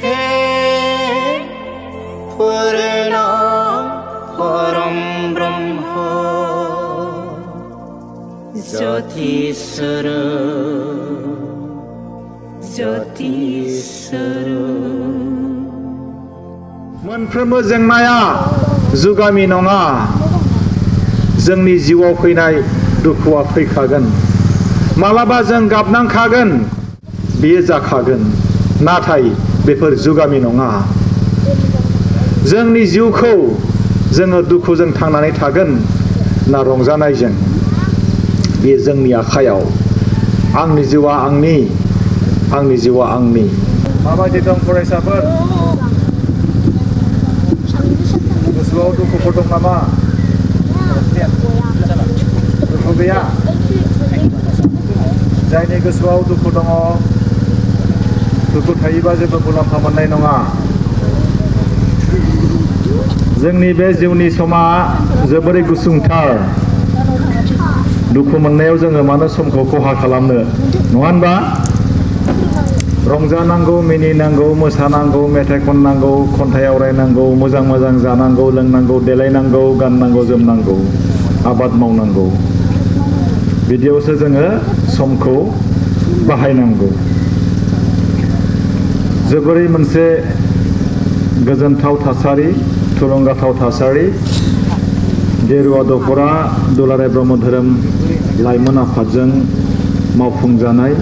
पूर्ण परम ब्रह्म ज्योतिस्वर मोनफ्रोमबो जेंनाया जुगामि नङा जोंनि जिउआव फैनाय दुखुआ फैखागोन मालाबा जों गाबनांखागोन बेयो जाखागोन नाथाय बेफोर जुगामि नङा जोंनि जिउखौ जोङो दुखुजों थांनानै थागोन ना रंजानायजों बे जोंनि आखायाव आंनि जिउआ आंनि जिउआ आंनि माबायदि दं फरायसाफोर गोसोआव दुखुफोर दं नामा दुखु गैया जायनि गोसोआव दुखु दङ दुखु थायोबा जेबो मुलाम्फा मोननाय नङा जोंनि बे जिउनि समा जोबोरै गुसुंथार दुखु मोननायाव जोङो मानो समखौ खहा खालामनो नङा होनबा रंजानांगौ मिनिनांगौ मोसानांगौ मेथाइ खननांगौ खन्थाइ आवरायनांगौ मोजां मोजां जानांगौ लोंनांगौ देलायनांगौ गाननांगौ जोमनांगौ आबाद मावनांगौ बिदियावसो जोङो समखौ बाहायनांगौ जोबोरै मोनसे गोजोनथाव थासारि थुलुंगाथाव थासारि गेरुवा दख'रा दुलाराय ब्रह्म धोरोम लाइमोन आफादजों मावफुंजानाय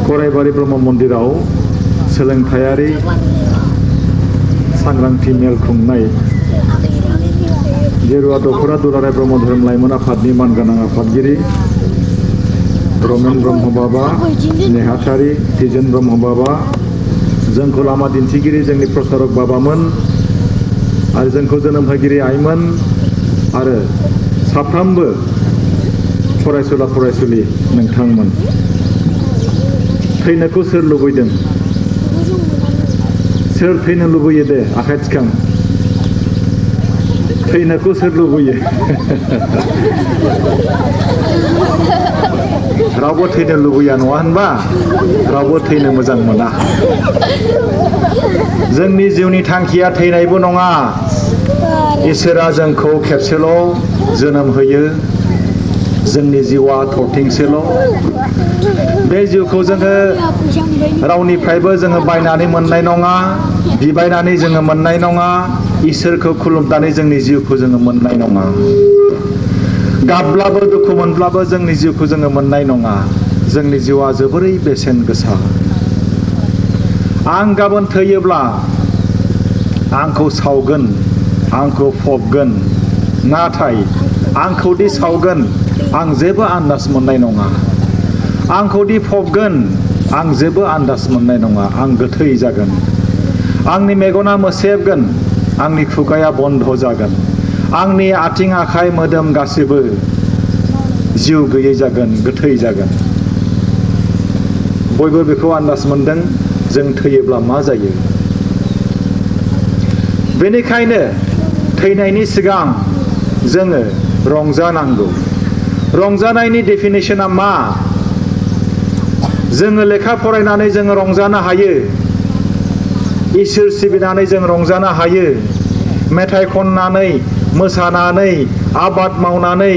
गरायबारि ब्रह्म मन्दिराव सोलोंथायारि सांग्रांथि मेल खुंनाय गेरुवा दख'रा दुलाराय ब्रह्म धोरोम लाइमोन आफादनि मानगोनां आफादगिरि रमेन ब्रह्म बाबा नेहाथारि धिजेन ब्रह्म बाबा जोंखौ लामा दिन्थिगिरि जोंनि प्रसारक बाबामोन आरो जोंखौ जोनोम होगिरि आइमोन आरो साफ्रोमबो फरायसुला फरायसुलि नोंथांमोन थैनोखौ सोर लुबैदों सोर थैनो लुबैयो दे आखाइ थिखां थैनोखौ सोर लुबैयो रावबो थैनो लुबैया नङा होनबा रावबो थैनो मोजां मोना जोंनि जिउनि थांखिया थैनायबो नङा इसोरा जोंखौ खेबसेल' जोनोम होयो जोंनि जिउआ थरथिंसेल' बे जिउखौ जोङो रावनिफ्रायबो जोङो बायनानै मोननाय नङा बिबायनानै जोङो मोननाय नङा इसोरखौ खुलुमनानै जोंनि जिउखौ जोङो मोननाय नङा गाबब्लाबो दुखु मोनब्लाबो जोंनि जिउखौ जोङो मोननाय नङा जोंनि जिउआ जोबोरै बेसेन गोसा आं गाबोन थैयोब्ला आंखौ सावगोन आंखौ फबगोन नाथाय आंखौदि सावगोन आं जेबो आन्दाज मोननाय नङा आंखौदि फबगोन आं जेबो आन्दाज मोननाय नङा आं गोथै जागोन आंनि मेगना मोसेबगोन आंनि खुगाया बन्द जागोन आंनि आथिं आखाइ मोदोम गासिबो जिउ गैयै जागोन गोथै जागोन बयबो बेखौ आन्दाज मोनदों जों थैयोब्ला मा जायो बेनिखायनो थैनायनि सिगां जोङो रंजानांगौ रंजानायनि डेफिनेशना मा जोङो लेखा फरायनानै जोङो रंजानो हायो इसोर सिबिनानै जों रंजानो हायो मेथाइ खननानै मोसानानै आबाद मावनानै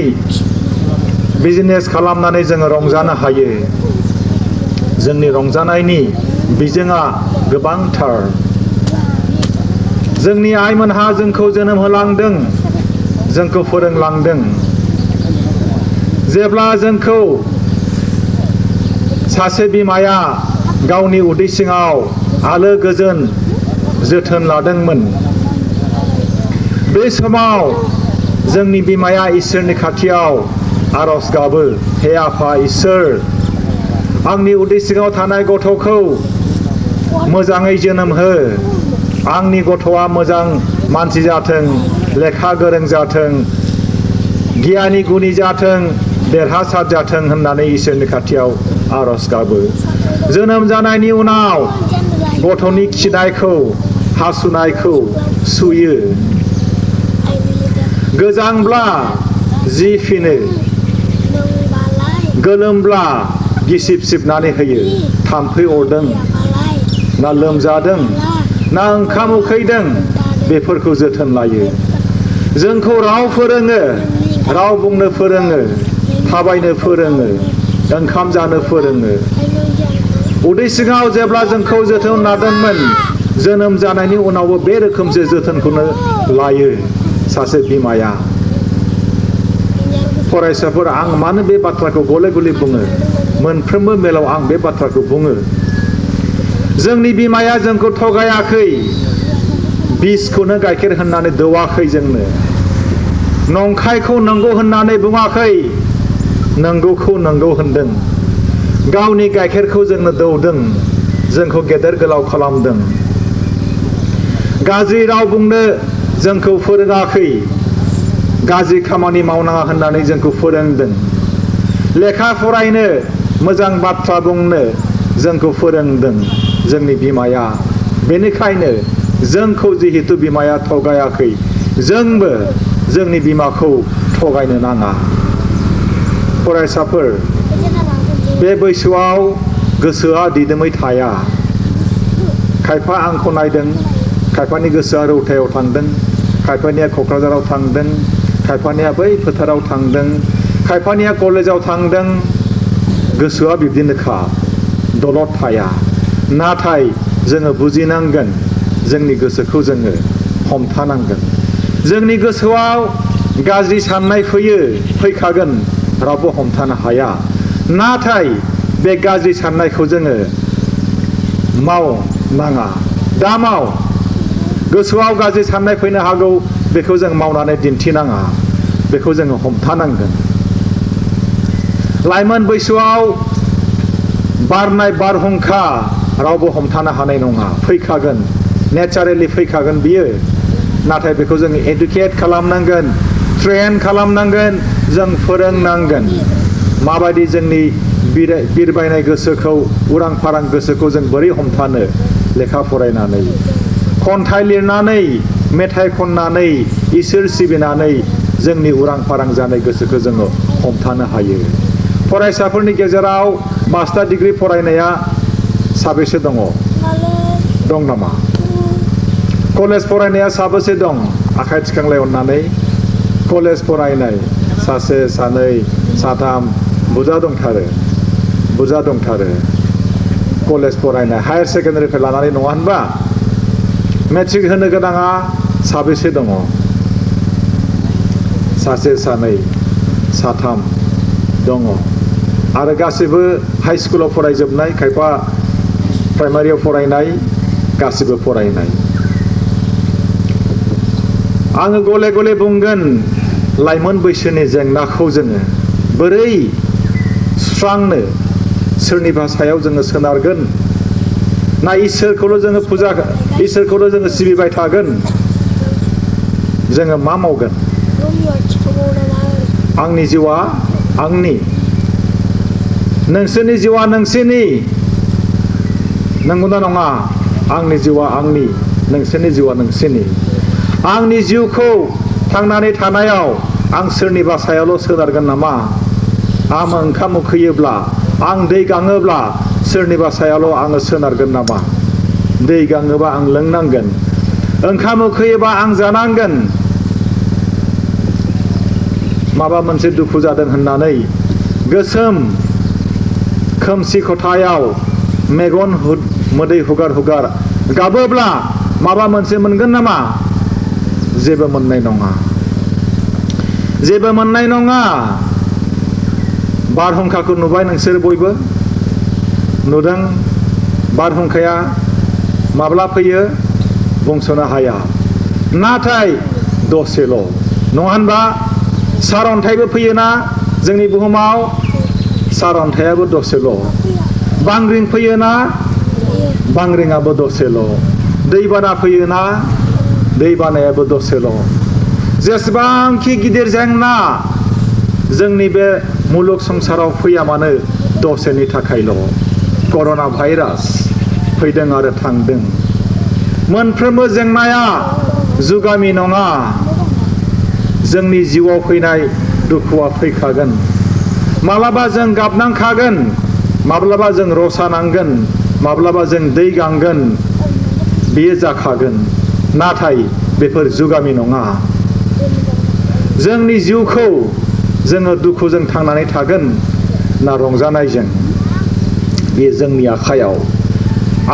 बिजनेस खालामनानै जोङो रंजानो हायो जोंनि रंजानायनि बिजोङा गोबांथार जोंनि आइमोनहा जोंखौ जोनोम होलांदों जोंखौ फोरोंलांदों जेब्ला जोंखौ सासे बिमाया गावनि उदै सिङाव आलो गोजोन जोथोन लादोंमोन बे समाव जोंनि बिमाया इसोरनि खाथियाव आरज गाबो हे आफा इसोर आंनि उदै सिङाव थानाय गथ'खौ मोजाङै जोनोम हो आंनि गथ'आ मोजां मानसि जाथों लेखा गोरों जाथों गियानि गुनि जाथों देरहासार जाथों होननानै इसोरनि खाथियाव आरज गाबो जोनोम जानायनि उनाव गथ'नि खिनायखौ हासुनायखौ सुयो गोजांब्ला जि फिनो गोलोमब्ला गिसिब सिबनानै होयो थाम्फै अरदों ना लोमजादों ना ओंखाम उखैदों बेफोरखौ जोथोन लायो। जोंखौ राव फोरोङो, राव बुंनो फोरोङो, थाबायनो फोरोङो, ओंखाम जानो फोरोङो। उदै सिङाव जेब्ला जोंखौ जोथोन लादोंमोन, जोनोम जानायनि उनावबो बे रोखोमसे जोथोनखौनो लायो सासे बिमाया। फरायसाफोर, आं मानो बे बाथ्राखौ गले गले बुङो? मोनफ्रोमबो मेलाव आं बे बाथ्राखौ बुङो। जोंनि बिमाया जोंखौ थगायाखै, बिसखौनो गाइखेर होननानै दौवाखै जोंनो। नंखायखौ नंगौ होननानै बुङाखै, नंगौखौ नंगौ होनदों। गावनि गाइखेरखौ जोंनो दौदों, जोंखौ गेदेर गोलाव खालामदों। गाज्रि राव बुंनो जोंखौ फोरोङाखै, गाज्रि खामानि मावनाङा होननानै जोंखौ फोरोंदों। लेखा फरायनो, मोजां बाथ्रा बुंनो जोंखौ फोरोंदों जोंनि बिमाया। बेनिखायनो जोंखौ जिहेतु बिमाया थगायाखै, जोंबो जोंनि बिमाखौ थगायनो नाङा। फरायसाफोर, बे बैसोआव गोसोआ दिदोमै थाया। खायफा आंखौ नायदों, खायफानि गोसोआ रौतायाव थांदों, खायफानिया क'क्राझाराव थांदों, खायफानिया बै फोथाराव थांदों, खायफानिया कलेजाव थांदों। गोसोआ बिब्दिनोखा, दलद थाया। नाथाय जोङो बुजिनांगोन, जोंनि गोसोखौ जोङो हमथानांगोन। जोंनि गोसोआव गाज्रि साननाय फैखागोन, रावबो हमथानो हाया। नाथाय बे गाज्रि साननायखौ जोङो मावनाङा। दा माव। गोसोआव गाज्रि साननाय फैनो हागौ, बेखौ जों मावनानै दिन्थिनाङा, बेखौ जोङो हमथानांगोन। लाइमोन बैसोआव बारनाय बारहुंखा रावबो हमथानो हानाय नङा, फैखागोन, नेचारेलि फैखागोन बियो। नाथाय बेखौ जों एडुकेट खालामनांगोन, ट्रेन खालामनांगोन, जों फोरोंनांगोन। माबायदि जोंनि बिरबायनाय गोसोखौ, उरां फारां गोसोखौ जों बोरै हमथानो? लेखा फरायनानै, खन्थाइ लिरनानै, मेथाइ खननानै, इसोर सिबिनानै जोंनि उरां फारां जानाय गोसोखौ जोङो हमथानो हायो। फरायसाफोरनि गेजेराव मास्टार डिग्री फरायनाया साबेसे दङ? दं नामा? कलेज फरायनाया साबेसे दं? आखाइ थिखांलाय अननानै। कलेज फरायनाय सासे, सानै, साथाम, बुरजा दंथारो, बुरजा दंथारो। कलेज फरायनाय, हायार सेकेन्डारिनिफ्राय लानानै, नङा होनबा? मेट्रिक होनो गोनाङा साबेसे दङ? सासे, सानै, साथाम दङ। आरो गासिबो हाइ स्कुलाव फरायजोबनाय, खायफा प्राइमारियाव फरायनाय, गासिबो फरायनाय। आङो गले गले बुंगोन, लाइमोन बैसोनि जेंनाखौ जोङो बोरै सुस्रांनो? सोरनिबा सायाव जोङो सोनारगोन ना इसोरखौल' जोङो इसोरखौल' जोङो सिबिबाय थागोन? जोङो मा मावगोन? आंनि जिउआ आंनि, नोंसोरनि जिउआ नोंसोरनि, नंगौना नङा? आंनि जिउआ आंनि, नोंसोरनि जिउआ नोंसोरनि। आंनि जिउखौ थांनानै थानायाव आं सोरनिबा सायावल' सोनारगोन नामा? आं ओंखाम उखैयोब्ला, आं दै गाङोब्ला सोरनिबा सायावल' आङो सोनारगोन नामा? दै गाङोबा आं लोंनांगोन, ओंखाम उखैयोबा आं जानांगोन। माबा मोनसे दुखु जादों होननानै गोसोम खोमसि खथायाव मेगन मोदै हुगार हुगार गाबोब्ला माबा मोनसे मोनगोन नामा? जेबो मोननाय नङा, जेबो मोननाय नङा। बारहुंखाखौ नुबाय नोंसोर बयबो? नुदों? बारहुंखाया माब्ला फैयो बुंस'नो हाया, नाथाय दसेल', नङा होनबा? सारअन्थाइबो फैयोना जोंनि बुहुमाव? सारअन्थाइयाबो दसेल'। बांग्रिं फैयोना? बांग्रिङाबो दसेल'। दैबाना फैयोना? दैबानायाबो दसेल'। जेसेबांखि गिदिर जेंना जोंनि बे मुलुग संसाराव फैया मानो, दसेनि थाखायल'। कर'ना भाइरास फैदों आरो थांदों। मोनफ्रोमबो जेंनाया जुगामि नङा। जोंनि जिउआव फैनाय दुखुआ फैखागोन। माब्लाबा जों गाबनांखागोन, माब्लाबा जों रसा नांगोन, माब्लाबा जों दै गांगोन। बेयो जाखागोन नाथाय बेफोर जुगामि नङा जोंनि जिउखौ जोङो दुखुजों थांनानै थागोन ना रंजानायजों बेयो जोंनि आखायाव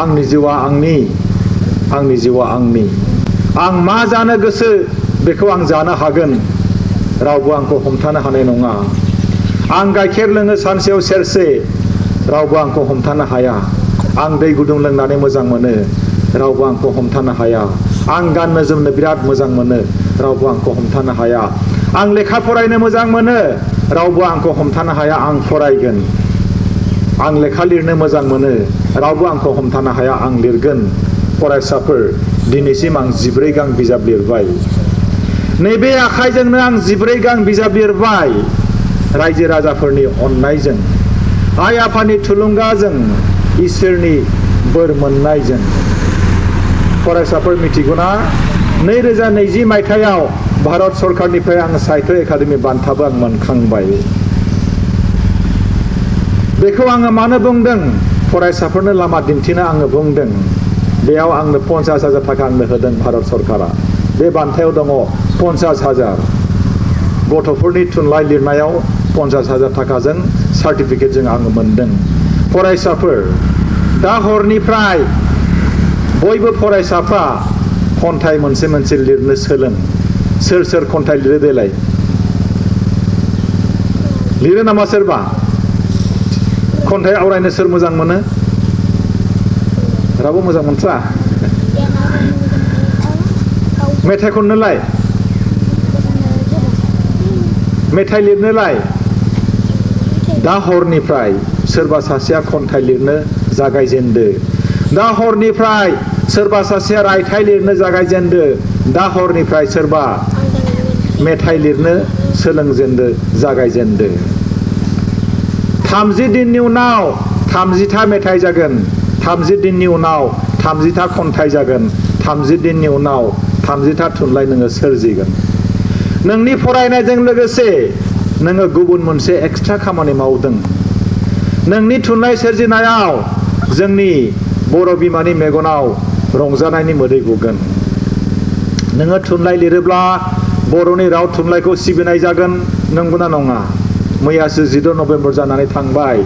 आंनि जिउआ आंनि जिउआ आंनि आं मा जानो गोसो बेखौ आं जानो हागोन रावबो आंखौ हमथानो हानाय नङा आं गाइखेर लोङो सानसेयाव सेरसे रावबो आंखौ हमथानो हाया आं दै गुदुं लोंनानै मोजां मोनो रावबो आंखौ हमथानो हाया आं गाननो जोमनो बिराद मोजां मोनो रावबो आंखौ हमथानो हाया आं लेखा फरायनो मोजां मोनो रावबो आंखौ हमथानो हाया आं फरायगोन आं लेखा लिरनो मोजां मोनो रावबो आंखौ हमथानो हाया आं लिरगोन फरायसाफोर दिनैसिम आं 14 गां बिजाब लिरबाय नैबे आखाइजोंनो आं 14 गां बिजाब लिरबाय रायजो राजाफोरनि अननायजों आइ आफानि थुलुंगाजों इसोरनि बोर मोननायजों फरायसाफोर मिथिगौना 2020 मायथाइयाव भारत सरकारनिफ्राय आं साहित्य एकाडेमि बान्थाबो आं मोनखांबाय बेखौ आङो मानो बुंदों फरायसाफोरनो लामा दिन्थिनो आङो बुंदों बेयाव आंनो 50,000 थाखा आंनो होदों भारत सरकारा बे बान्थायाव दङ 50,000 गथ'फोरनि थुनलाइ लिरनायाव 50,000 थाखाजों सार्टिफिकेटजों आङो मोनदों फरायसाफोर दा हरनिफ्राय बयबो फरायसाफ्रा खन्थाइ मोनसे मोनसे लिरनो सोलों सोर खन्थाइ लिरो देलाय लिरो नामा सोरबा खन्थाइ आवरायनो सोर मोजां मोनो रावबो मोजां मोनथ्रा मेथाइ खननोलाय मेथाइ लिरनोलाय दा हरनिफ्राय सोरबा सासेया खन्थाइ लिरनो जागायजेनदो दा हरनिफ्राय सोरबा सासेया रायथाइ लिरनो जागायजेनदो दा हरनिफ्राय सोरबा मेथाइ लिरनो सोलोंजेनदो जागायजेनदो 30 दिननि उनाव 30था मेथाइ जागोन 30 दिननि उनाव 30था खन्थाइ जागोन 30 दिननि उनाव 30था थुनलाइ नोङो सोरजिगोन नोंनि फरायनायजों लोगोसे नोङो गुबुन मोनसे एक्सट्रा खामानि मावदों नोंनि थुनलाइ सोरजिनायाव जोंनि बर' बिमानि मेगनाव रंजानायनि मोदै गगोन नोङो थुनलाइ लिरोब्ला बर'नि राव थुनलाइखौ सिबिनाय जागोन नंगौना नङा मैयासो 16 नभेम्बर जानानै थांबाय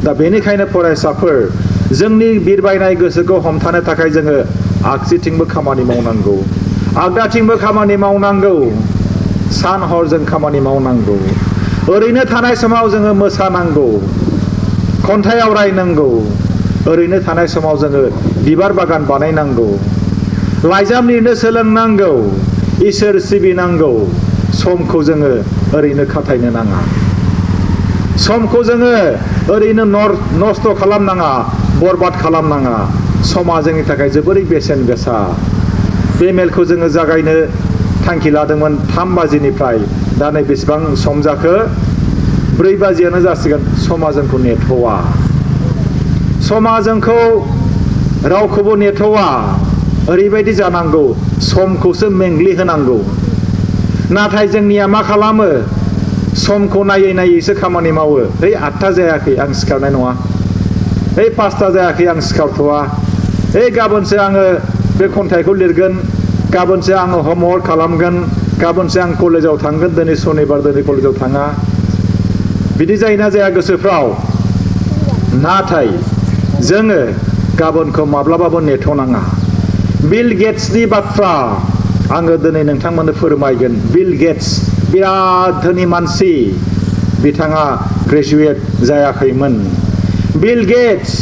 दा बेनिखायनो फरायसाफोर जोंनि बिरबायनाय गोसोखौ हमथानो थाखाय जोङो आगसिथिंबो खामानि मावनांगौ आगदाथिंबो खामानि मावनांगौ सान हर जों खामानि मावनांगौ ओरैनो थानाय समाव जोङो मोसानांगौ खन्थाइ आवरायनांगौ ओरैनो थानाय समाव जोङो बिबार बागान बानायनांगौ लाइजाम लिरनो सोलोंनांगौ इसोर सिबिनांगौ समखौ जोङो ओरैनो खाथायनो नाङा समखौ जोङो ओरैनो नस्थ' खालामनाङा बरबाद खालामनाङा समा जोंनि थाखाय जोबोरै बेसेन गोसा बे मेलखौ जोङो जागायनो थांखि लादोंमोन 3 बाजिनिफ्राय दा नै बेसेबां सम जाखो 4 बाजियानो जासिगोन समा जोंखौ नेथ'वा समा जोंखौ रावखौबो नेथ'वा ओरैबायदि जानांगौ समखौसो मेंग्लि होनांगौ नाथाय जोंनिया मा खालामो समखौ नायै नायैसो खामानि मावो 8था जायाखै आं सिखारनाय नङा 5था जायाखै आं सिखारथ'वा गाबोनसो आङो बे खन्थाइखौ लिरगोन गाबोनसो आङो हमवर्क खालामगोन गाबोनसो आं कलेजाव थांगोन दिनै सनिबार दिनै कलेजाव थाङा बिदि जायोना जाया गोसोफ्राव नाथाय जोङो गाबोनखौ माब्लाबाबो नेथ'नाङा बिल गेट्सनि बाथ्रा आङो दिनै नोंथांमोननो फोरमायगोन बिल गेट्स बिराद धोनि मानसि बिथाङा ग्रेजुवेट जायाखैमोन बिल गेट्स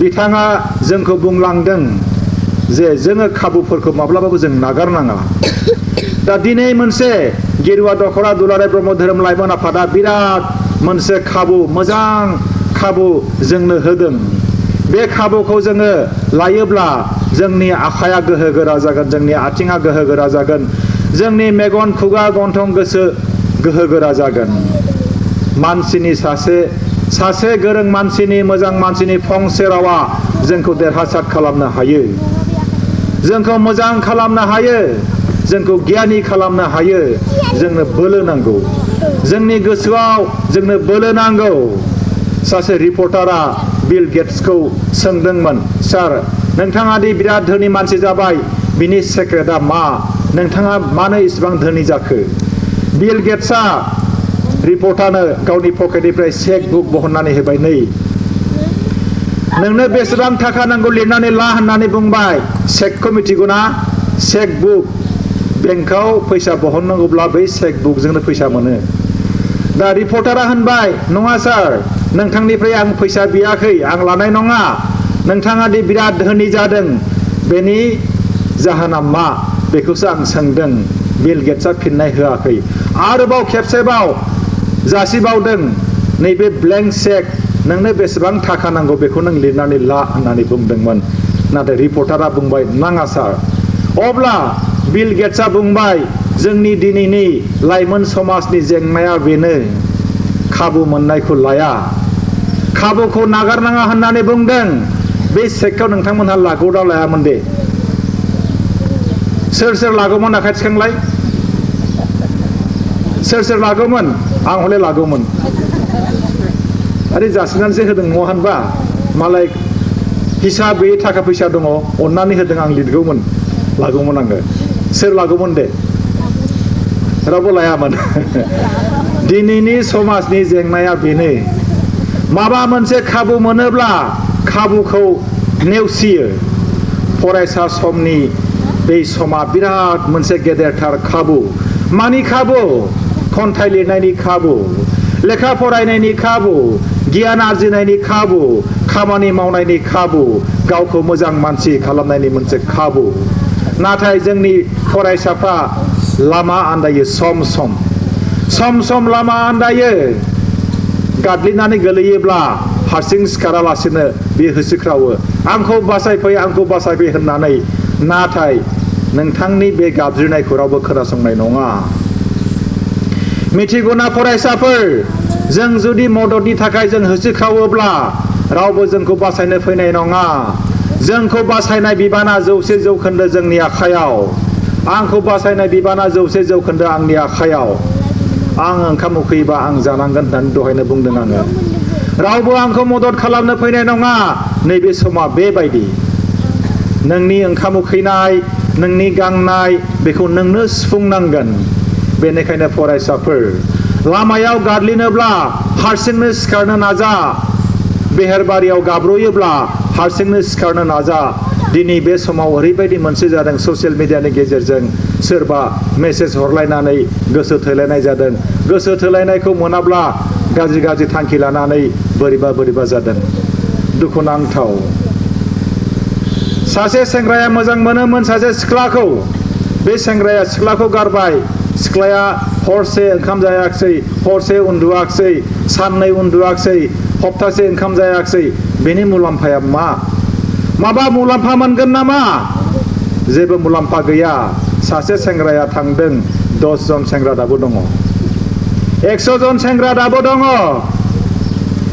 बिथाङा जोंखौ बुंलांदों जे जोङो खाबुफोरखौ माब्लाबाबो जों नागारनाङा दा दिनै मोनसे गेरुवा दख'ना दुलाराय ब्रह्म धोरोम लाइमोन आफादा बिराद मोनसे खाबु मोजां खाबु जोंनो होदों बे खाबुखौ जोङो लायोब्ला जोंनि आखाया गोहो गोरा जागोन जोंनि आथिङा गोहो गोरा जागोन जोंनि मेगन खुगा गन्थं गोसो गोहो गोरा जागोन मानसिनि सासे गोरों मानसिनि मोजां मानसिनि फंसे रावा जोंखौ देरहासार खालामनो हायो जोंखौ मोजां खालामनो हायो जोंखौ गियानि खालामनो हायो जोंनो बोलो नांगौ जोंनि गोसोआव जोंनो बोलो नांगौ सासे रिपर्टारा बिल गेट्सखौ सोंदोंमोन सार नोंथाङा दि बिराद धोनि मानसि जाबाय बिनि सेक्रेटआ मा नोंथाङा मानो इसेबां धोनि जाखो बिल गेट्सआ रिपर्टारनो गावनि पकेटनिफ्राय चेक बुक बहननानै होबाय नै नोंनो बेसेबां थाखा नांगौ लिरनानै ला होननानै बुंबाय चेकखौ मिथिगौना चेक बुक बेंकआव फैसा बहननांगौब्ला बै चेक बुकजोंनो फैसा मोनो दा रिपर्टारा होनबाय नङा सार नोंथांनिफ्राय आं फैसा बियाखै आं लानाय नङा नोंथाङा दि बिराद धोनि जादों बेनि जाहोना मा बेखौसो आं सोंदों बिल गेट्सआ फिननाय होआखै आरोबाव खेबसेबाव जासिबावदों नैबे ब्लेंक चेक नोंनो बेसेबां थाखा नांगौ बेखौ नों लिरनानै ला होननानै बुंदोंमोन नाथाय रिपर्टारा बुंबाय नाङा सार अब्ला बिल गेट्सआ बुंबाय जोंनि दिनैनि लाइमोन समाजनि जेंनाया बेनो खाबु मोननायखौ लाया खाबुखौ नागारनाङा होननानै बुंदों बे चेकखौ नोंथांमोनहा लागौदा लायामोन दे सोर सोर लागौमोन आखाइ थिखांलाय सोर सोर लागौमोन आं हले लागौमोन आरे जासिनानैसो होदों नङा होनबा मालाय हिसाब गैयै थाखा फैसा दङ अननानै होदों आं लिरगौमोन लागौमोन आङो सोर लागौमोन दे रावबो लायामोन दिनैनि समाजनि जेंनाया बेनो माबा मोनसे खाबु मोनोब्ला खाबुखौ नेवसियो फरायसा समनि बे समा बिराद मोनसे गेदेरथार खाबु मानि खाबु खन्थाइ लिरनायनि खाबु लेखा फरायनायनि खाबु गियान आरजिनायनि खाबु खामानि मावनायनि खाबु गावखौ मोजां मानसि खालामनायनि मोनसे खाबु नाथाय जोंनि फरायसाफ्रा लामा आन्दायो सम सम लामा आन्दायो गादलिनानै गोलैयोब्ला हारसिं सिखारालासिनो बे होसोख्रावो आंखौ बासायफै होननानै नाथाय नोंथांनि बे गाबज्रिनायखौ रावबो खोनासंनाय नङा मिथिगौना फरायसाफोर जों जुदि मददनि थाखाय जों होसोख्रावोब्ला रावबो जोंखौ बासायनो फैनाय नङा जोंखौ बासायनाय बिबाना 100% जोंनि आखायाव आंखौ बासायनाय बिबाना 100% आंनि आखायाव आं ओंखाम उखैयोबा आं जानांगोन होननानै दहायनो बुंदों आङो रावबो आंखौ मदद खालामनो फैनाय नङा नैबे समा बेबायदि नोंनि ओंखाम उखैनाय नोंनि गांनाय बेखौ नोंनो सुफुंनांगोन बेनिखायनो फरायसाफोर लामायाव गादलिनोब्ला हारसिंनो सिखारनो नाजा बेहेरबारियाव गाब्र'योब्ला हारसिंनो सिखारनो नाजा दिनै बे समाव ओरैबायदि मोनसे जादों ससियेल मिडियानि गेजेरजों सोरबा मेसेज हरलायनानै गोसो थोलायनाय जादों गोसो थोलायनायखौ मोनाब्ला गाज्रि थांखि लानानै बोरैबा जादों दुखुनांथाव सासे सेंग्राया मोजां मोनोमोन सासे सिख्लाखौ बे सेंग्राया सिख्लाखौ गारबाय सिख्लाया हरसे ओंखाम जायाखिसै हरसे उन्दुआखिसै साननै उन्दुआखिसै हप्तासे ओंखाम जायाखिसै बेनि मुलाम्फाया माबा मुलाम्फा मोनगोन नामा जेबो मुलाम्फा गैया सासे सेंग्राया थांदों 10 जन सेंग्रा दाबो दङ 100 जन सेंग्रा दाबो दङ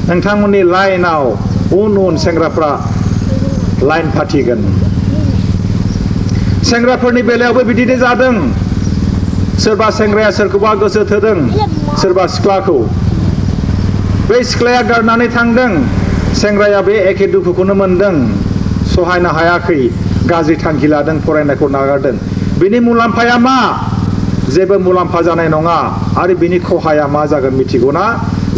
नोंथांमोननि लाइनाव उन सेंग्राफ्रा लाइन फाथिगोन सेंग्राफोरनि बेलायावबो बिदिनो जादों सोरबा सेंग्राया सोरखौबा गोसो थोदों सोरबा सिख्लाखौ बै सिख्लाया गारनानै थांदों सेंग्राया बे एखे दुखुखौनो मोनदों सहायनो हायाखै गाज्रि थांखि लादों फरायनायखौ नागारदों बिनि मुलाम्फाया मा जेबो मुलाम्फा जानाय नङा आरो बिनि खहाया मा जागोन मिथिगौना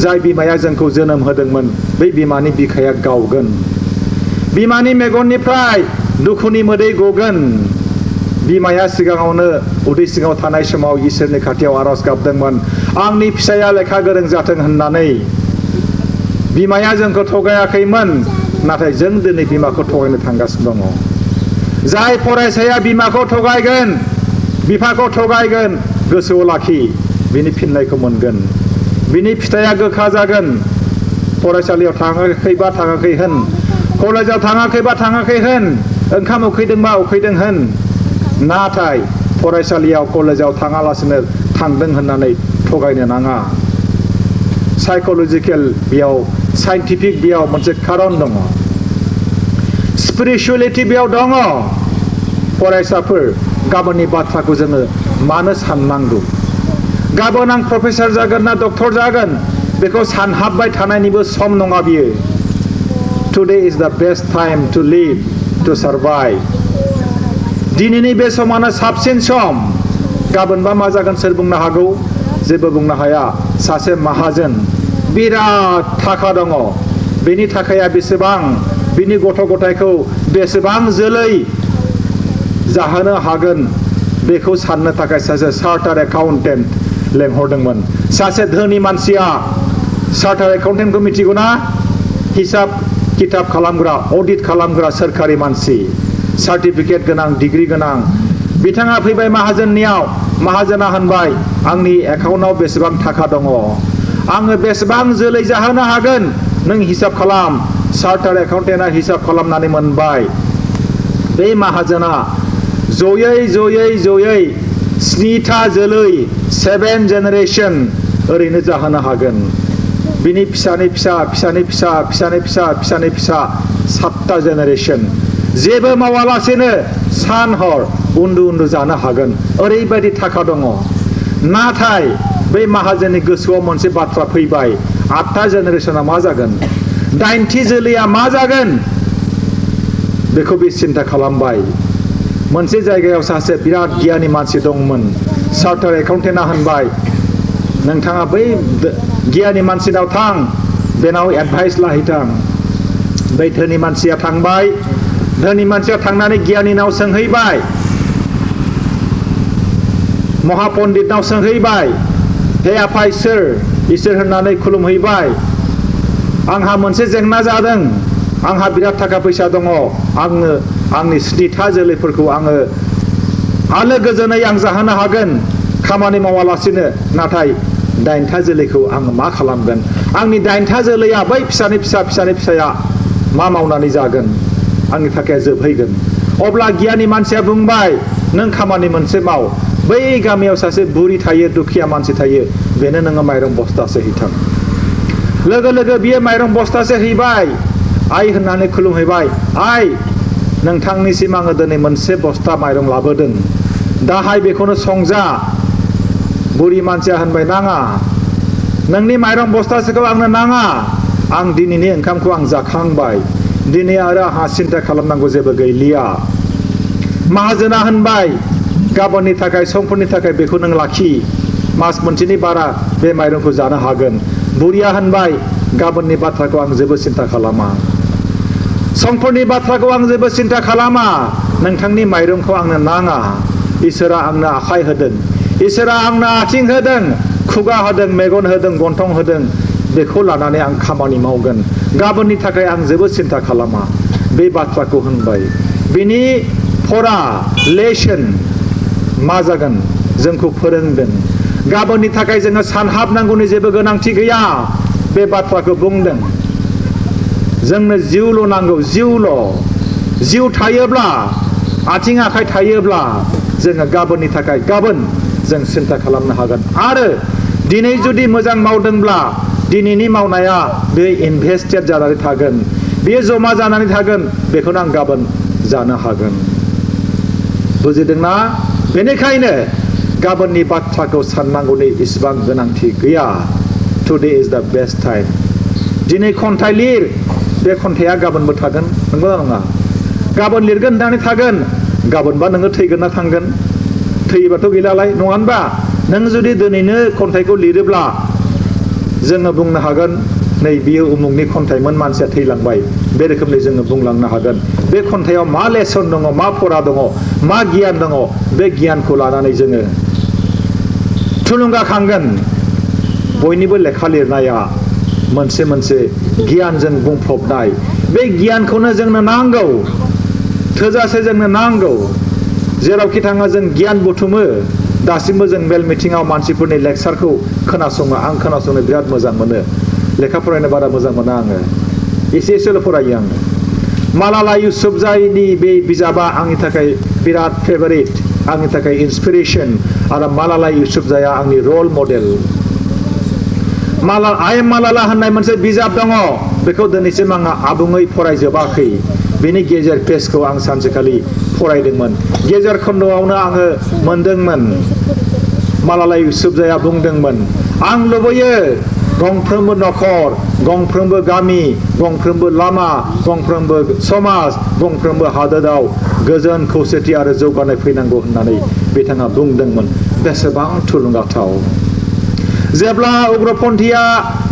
जाय बिमाया जोंखौ जोनोम होदोंमोन बै बिमानि बिखाया गावगोन बिमानि मेगननिफ्राय दुखुनि मोदै गगोन बिमाया सिगाङावनो उदै सिङाव थानाय समाव इसोरनि खाथियाव आरज गाबदोंमोन आंनि फिसाया लेखा गोरों जाथों होननानै बिमाया जोंखौ थगायाखैमोन नाथाय जों दिनै बिमाखौ थगायनो थांगासिनो दङ जाय फरायसाया बिमाखौ थगायगोन बिफाखौ थगायगोन गोसोआव लाखि बिनि फिननायखौ मोनगोन बिनि फिथाइया गोखा जागोन फरायसालियाव थाङाखैबा थाङाखै होन कलेजाव थाङाखैबा थाङाखै होन ओंखाम उखैदोंबा उखैदों होन नाथाय फरायसालियाव कलेजाव थाङालासिनो थांदों होननानै थगायनो नाङा साइकोलजिकेल बेयाव साइन्टिफिक बेयाव मोनसे खारन दङ स्पिरिचुवेलिटि बेयाव दङ फरायसाफोर गाबोननि बाथ्राखौ जोङो मानो साननांगौ गाबोन आं प्रफेसर जागोन ना डक्टर जागोन बेखौ सानहाबबाय थानायनिबो सम नङा बियो today is the best time to live to survive. दिनैनि बे समानो साबसिन सम गाबोनबा मा जागोन सोर बुंनो हागौ जेबो बुंनो हाया सासे माहाजोन बिराद थाखा दङ बेनि थाखाया बेसेबां बिनि गथ' गथायखौ बेसेबां जोलै जाहोनो हागोन बेखौ साननो थाखाय सासे चार्टार एकाउन्टेन्ट लेंहरदोंमोन सासे धोनि मानसिया चार्टार एकाउन्टेन्टखौ मिथिगौ ना हिसाब किताब खालामग्रा अडिट खालामग्रा सोरखारि मानसि सार्टिफिकेट गोनां डिग्री गोनां बिथाङा फैबाय माहाजोननियाव माहाजोना होनबाय आंनि एकाउन्टआव बेसेबां थाखा दङ आङो बेसेबां जोलै जाहोनो हागोन नों हिसाब खालाम चार्टार एकाउन्टेन्टआ हिसाब खालामनानै मोनबाय बे माहाजोना जयै 7था जोलै 7 जेनेरेशन ओरैनो जाहोनो हागोन बिनि फिसानि फिसा 7था जेनेरेशन जेबो मावालासेनो सान हर उन्दु जानो हागोन ओरैबायदि थाखा दङ नाथाय बै माहाजोननि गोसोआव मोनसे बाथ्रा फैबाय 8था जेनेरेशना मा जागोन 9थि जोलैया मा जागोन बेखौ बे सिन्था खालामबाय मोनसे जायगायाव सासे बिराद गियानि मानसि दंमोन चार्टार एकाउन्टेन्टआ होनबाय नोंथाङा बै गियानि मानसिनाव थां बेनाव एडभाइस लाहैथां बै धोनि मानसिया थांबाय धोनि मानसिया थांनानै गियानिनाव सोंहैबाय महापन्डितनाव सोंहैबाय हे आफा इसोर होननानै खुलुमहैबाय आंहा मोनसे जेंना जादों आंहा बिराद थाखा फैसा दङ आङो आंनि 7था जोलैफोरखौ आङो आलो गोजोनै आं जाहोनो हागोन खामानि मावालासिनो नाथाय 9था जोलैखौ आं मा खालामगोन आंनि 9था जोलैया बै फिसानि फिसाया मा मावनानै जागोन आंनि थाखाय जोबहैगोन अब्ला गियानि मानसिया बुंबाय नों खामानि मोनसे माव बै गामियाव सासे बुरि थायो दुखिया मानसि थायो बेनो नोङो माइरं बस्थासे हैथां लोगो बियो माइरं बस्थासे हैबाय आइ होननानै खुलुमहैबाय आइ नोंथांनिसिम आङो दिनै मोनसे बस्ता माइरं लाबोदों दाहाय बेखौनो संजा बुरि मानसिया होनबाय नाङा नोंनि माइरं बस्थासेखौ आंनो नाङा आं दिनैनि ओंखामखौ आं जाखांबाय दिनै आरो आंहा सिन्था खालामनांगौ जेबो गैलिया माहाजोना होनबाय गाबोननि थाखाय समफोरनि थाखाय बेखौ नों लाखि मास मोनसेनि बारा बे माइरंखौ जानो हागोन बुरिया होनबाय गाबोननि बाथ्राखौ आं जेबो सिन्था खालामा समफोरनि बाथ्राखौ आं जेबो सिन्था खालामा नोंथांनि माइरंखौ आंनो नाङा इसोरा आंनो आखाइ होदों इसोरा आंनो आथिं होदों खुगा होदों मेगन होदों गन्थं होदों बेखौ लानानै आं खामानि मावगोन गाबोननि थाखाय आं जेबो सिन्था खालामा बे बाथ्राखौ होनबाय बिनि फरा लेसन मा जागोन जोंखौ फोरोंदों गाबोननि थाखाय जोङो सानहाबनांगौनि जेबो गोनांथि गैया बे बाथ्राखौ बुंदों जोंनो जिउल' नांगौ जिउ थायोब्ला आथिं आखाइ थायोब्ला जोङो गाबोननि थाखाय गाबोन जों सिन्था खालामनो हागोन आरो दिनै जुदि मोजां मावदोंब्ला दिनैनि मावनाया बे इनभेस्टेड जानानै थागोन बेयो जमा जानानै थागोन बेखौनो आं गाबोन जानो हागोन बुजिदोंना बेनिखायनो गाबोननि बाथ्राखौ साननांगौनि इसेबां गोनांथि गैया today is the best time दिनै खन्थाइ लिर बे खन्थाइया गाबोनबो थागोन नंगौना नङा गाबोन लिरगोन होननानै थागोन गाबोनबा नोङो थैगोन ना थांगोन थैयोबाथ' गैलालाय नङा होनबा नों जुदि दिनैनो खन्थाइखौ लिरोब्ला जोङो बुंनो हागोन नै बियो उमुगनि खन्थाइमोन मानसिया थैलांबाय बे रोखोमनि जोङो बुंलांनो हागोन बे खन्थाइयाव मा लेसन दङ मा फरा दङ मा गियान दङ बे गियानखौ लानानै जोङो थुलुंगाखांगोन बयनिबो लेखा लिरनाया मोनसे गियानजों बुंफबनाय बे गियानखौनो जोंनो नांगौ थोजासे जोंनो नांगौ जेरावखि थाङा जों गियान बुथुमो दासिमबो जों मेल मिटिङाव मानसिफोरनि लेक्सारखौ खोनासङो आं खोनासंनो बिराद मोजां मोनो लेखा फरायनो बारा मोजां मोना आङो एसेल' फरायो आङो मालाला इउसुफजाईनि बे बिजाबा आंनि थाखाय बिराद फेभारिट आंनि थाखाय इन्सपिरेसन आरो मालाला इउसुफजाईआ आंनि रल मडेल आइ एम मालाला होननाय मोनसे बिजाब दङ बेखौ दिनैसिम आङो आबुङै फरायजोबाखै बेनि गेजेर पेजखौ आं सानसेखालि फरायदोंमोन गेजेर खन्द'आवनो आङो मोनदोंमोन मालाला इउसुफजाईआ बुंदोंमोन आं लुबैयो गंफ्रोमबो नखर गंफ्रोमबो गामि गंफ्रोमबो लामा गंफ्रोमबो समाज गंफ्रोमबो हादोराव गोजोन खौसेथि आरो जौगानाय फैनांगौ होननानै बिथाङा बुंदोंमोन बेसेबां थुलुंगाथाव जेब्ला उग्रपन्थीया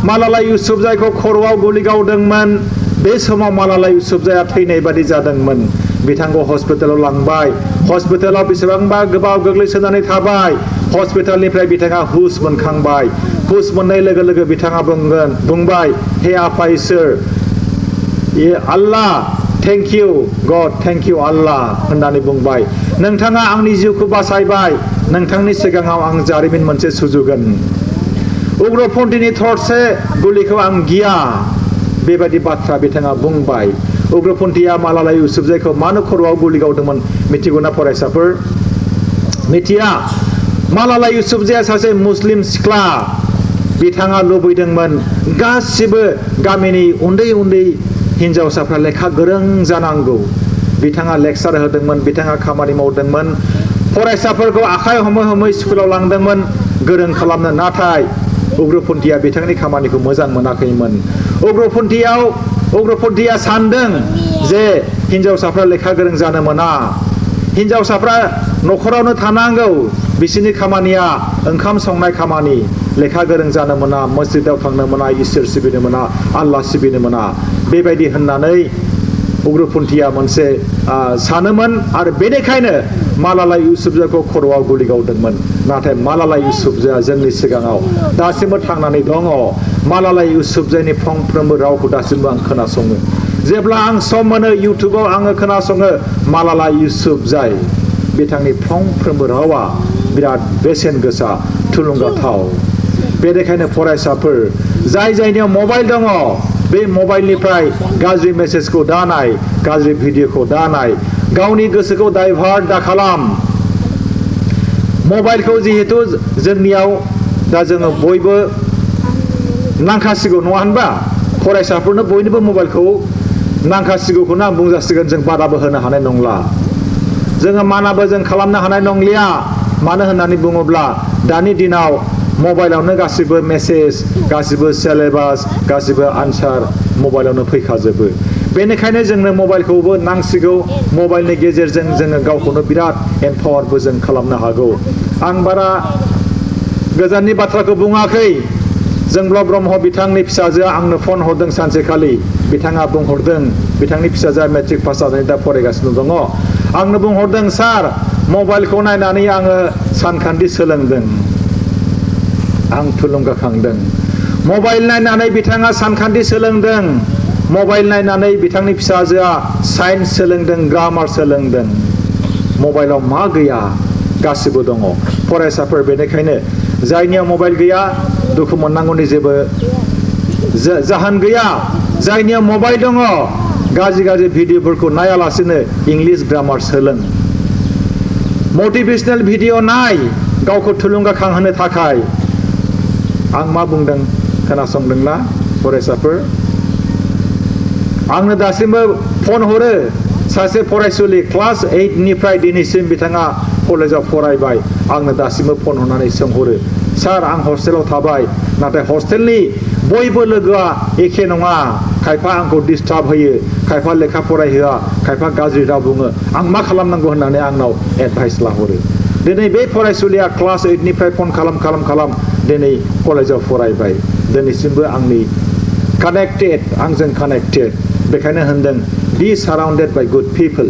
मालाला इउसुफजाइखौ खर'आव गुलि गावदोंमोन बे समाव मालाला इउसुफजाइया थैनाय बादि जादोंमोन बिथांखौ हस्पिटालाव लांबाय हस्पिटालाव बेसेबांबा गोबाव गोग्लैसोनानै थाबाय हस्पिटालनिफ्राय बिथाङा हुस मोनखांबाय हुस मोननाय लोगो लोगो बिथाङा बुंबाय हे आफा इसोर आल्लाह थेंक इउ गड थेंक इउ आल्लाह होननानै बुंबाय नोंथाङा आंनि जिउखौ बासायबाय नोंथांनि सिगाङाव आं जारिमिन मोनसे सुजुगोन उग्रपन्थीनि थरसे गुलिखौ आं गिया बेबायदि बाथ्रा बिथाङा बुंबाय उग्रपन्थीया मालाला इउसुफजाइखौ मानो खर'आव गुलि गावदोंमोन मिथिगौना फरायसाफोर मिथिया मालाला इउसुफजाइया सासे मुस्लिम सिख्ला बिथाङा लुबैदोंमोन गासिबो गामिनि उन्दै उन्दै हिन्जावसाफ्रा लेखा गोरों जानांगौ बिथाङा लेक्सार होदोंमोन बिथाङा खामानि मावदोंमोन फरायसाफोरखौ आखाइ हमै हमै स्कुलाव लांदोंमोन गोरों खालामनो नाथाय उग्रपन्थीया बिथांनि खामानिखौ मोजां मोनाखैमोन उग्रपन्थीया सानदों जे हिन्जावसाफ्रा लेखा गोरों जानो मोना हिन्जावसाफ्रा न'खरावनो थानांगौ बिसोरनि खामानिया ओंखाम संनाय खामानि लेखा गोरों जानो मोना मस्जिदाव थांनो मोना इसोर सिबिनो मोना आल्लाह सिबिनो मोना बेबायदि होननानै उग्रपन्थीया मोनसे सानोमोन आरो बेनिखायनो मालाला इउसुफजाइखौ खर'आव गुलि गावदोंमोन नाथाय मालाला इउसुफजाइया जोंनि सिगाङाव दासिमबो थांनानै दङ मालाला इउसुफजाइनि फंफ्रोमबो रावखौ दासिमबो आं खोनासङो जेब्ला आं सम मोनो इउटुबाव आङो खोनासङो मालाला इउसुफजाइ बिथांनि फंफ्रोमबो रावा बिराद बेसेन गोसा थुलुंगाथाव बेनिखायनो फरायसाफोर जाय जायनियाव मबाइल दङ बे मबाइलनिफ्राय गाज्रि मेसेजखौ दानाय गाज्रि भिडिअखौ दानाय गावनि गोसोखौ डाइभार्ट दा खालाम मबाइलखौ जिहेतु जोंनियाव दा जोङो बयबो नांखासिगौ नङा होनबा फरायसाफोरनो बयनोबो मबाइलखौ नांखासिगौखौनो आं बुंजासिगोन जों बादाबो होनो हानाय नंला जोङो मानाबो जों खालामनो हानाय नंलिया मानो होननानै बुङोब्ला दानि दिनाव मबाइलावनो गासिबो मेसेज गासिबो सिलेबास गासिबो आनसार मबाइलावनो फैखाजोबो बेनिखायनो जोंनो मबाइलखौबो नांसिगौ मबाइलनि गेजेरजों जोङो गावखौनो बिराद एम्पावारबो जों खालामनो हागौ आं बारा गोजाननि बाथ्राखौ बुङाखै जोंब्ला ब्रह्म बिथांनि फिसाजोआ आंनो फन हरदों सानसेखालि बिथाङा बुंहरदों बिथांनि फिसाजोआ मेट्रिक पास जानानै दा फरायगासिनो दङ आंनो बुंहरदों सार मबाइलखौ नायनानै आङो सानखान्थि सोलोंदों आं थुलुंगाखांदों मबाइल नायनानै बिथाङा सानखान्थि सोलोंदों मबाइल नायनानै बिथांनि फिसाजोआ साइन्स सोलोंदों ग्रामार सोलोंदों मबाइलाव मा गैया गासिबो दङ फरायसाफोर बेनिखायनो जायनियाव मबाइल गैया दुखु मोननांगौनि जेबो जाहोन गैया जायनियाव मबाइल दङ गाज्रि गाज्रि भिडिअफोरखौ नायालासिनो इंलिश ग्रामार सोलों मटिभेशनेल भिडिअ नाय गावखौ थुलुंगाखांहोनो थाखाय आं मा बुंदों खोनासंदोंना फरायसाफोर आंनो दासिमबो फन हरो सासे फरायसुलि क्लास 8 निफ्राय दिनैसिम बिथाङा कलेजाव फरायबाय आंनो दासिमबो फन हरनानै सोंहरो सार आं हस्टेलाव थाबाय नाथाय हस्टेलनि बयबो लोगोआ एखे नङा खायफा आंखौ डिस्टार्ब होयो खायफा लेखा फरायहोआ खायफा गाज्रि राव बुङो आं मा खालामनांगौ होननानै आंनाव एडभाइस लाहरो दिनै बे फरायसुलिया क्लास 8 निफ्राय फन खालाम दिनै कलेजाव फरायबाय दिनैसिमबो आंनि कानेक्टेड आंजों कानेक्टेड बेखायनो होनदों बी साराउन्डेड बाय गुड पिपल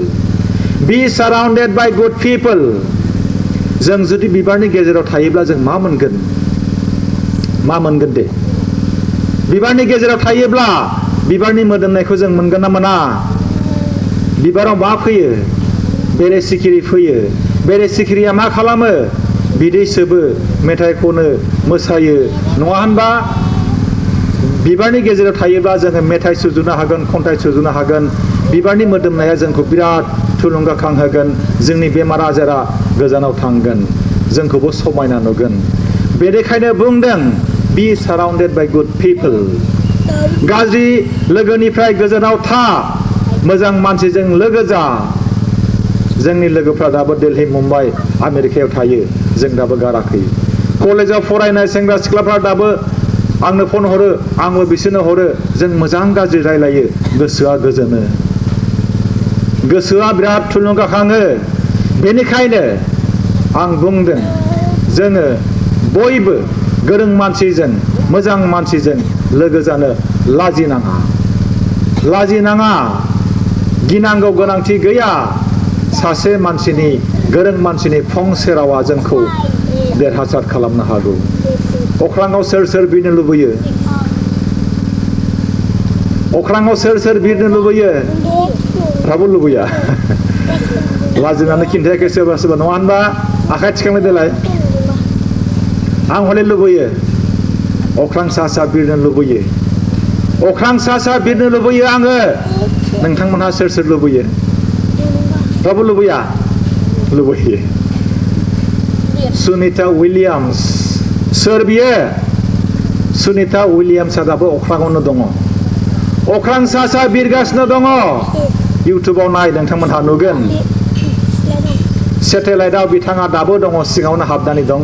बी साराउन्डेड बाय गुड पिपल जों जुदि बिबारनि गेजेराव थायोब्ला जों मा मोनगोन दे बिबारनि गेजेराव थायोब्ला बिबारनि मोदोमनायखौ जों मोनगोन ना मोना बिबाराव मा फैयो बेरे सिखिरि फैयो बेरे सिखिरिया मा खालामो बिदै सोबो मेथाइ खनो मोसायो नङा होनबा बिबारनि गेजेराव थायोब्ला जोङो मेथाइ सुजुनो हागोन खन्थाइ सुजुनो हागोन बिबारनि मोदोमनाया जोंखौ बिराद थुलुंगाखांहोगोन जोंनि बेमार आजारा गोजानाव थांगोन जोंखौबो समायना नुगोन बेनिखायनो बुंदों बी साराउन्डेड बाय गुड पिपल गाज्रि लोगोनिफ्राय गोजानाव था मोजां मानसिजों लोगो जा जोंनि लोगोफ्रा दाबो दिल्ली मुम्बाइ आमेरिकायाव थायो जों दाबो गाराखै कलेजाव फरायनाय सेंग्रा सिख्लाफ्रा दाबो आंनो फन हरो आंबो बिसोरनो हरो जों मोजां गाज्रि रायलायो गोसोआ गोजोनो गोसोआ बिराद थुलुंगाखाङो बेनिखायनो आं बुंदों जोङो बयबो गोरों मानसिजों मोजां मानसिजों लोगो जानो लाजिनाङा गिनांगौ गोनांथि गैया सासे मानसिनि गोरों मानसिनि फंसे रावा जोंखौ देरहासार खालामनो हागौ अख्राङाव सोर बिरनो लुबैयो अख्राङाव सोर बिरनो लुबैयो रावबो लुबैया लाजिनानै खिन्थायाखै सोरबा नङा होनबा आखाइ थिखांनो देलाय आं हले लुबैयो अख्रां सा बिरनो लुबैयो अख्रां सा बिरनो लुबैयो आङो नोंथांमोनहा सोर लुबैयो रावबो लुबैया लुबैयो सुनिता उइलियाम्स सोर बियो सुनिता उइलियाम्सआ दाबो अख्राङावनो दङ अख्रां सा बिरगासिनो दङ इउटुबाव नाय नोंथांमोनहा नुगोन सेटेलाइटआव बिथाङा दाबो दङ सिङावनो हाबनानै दङ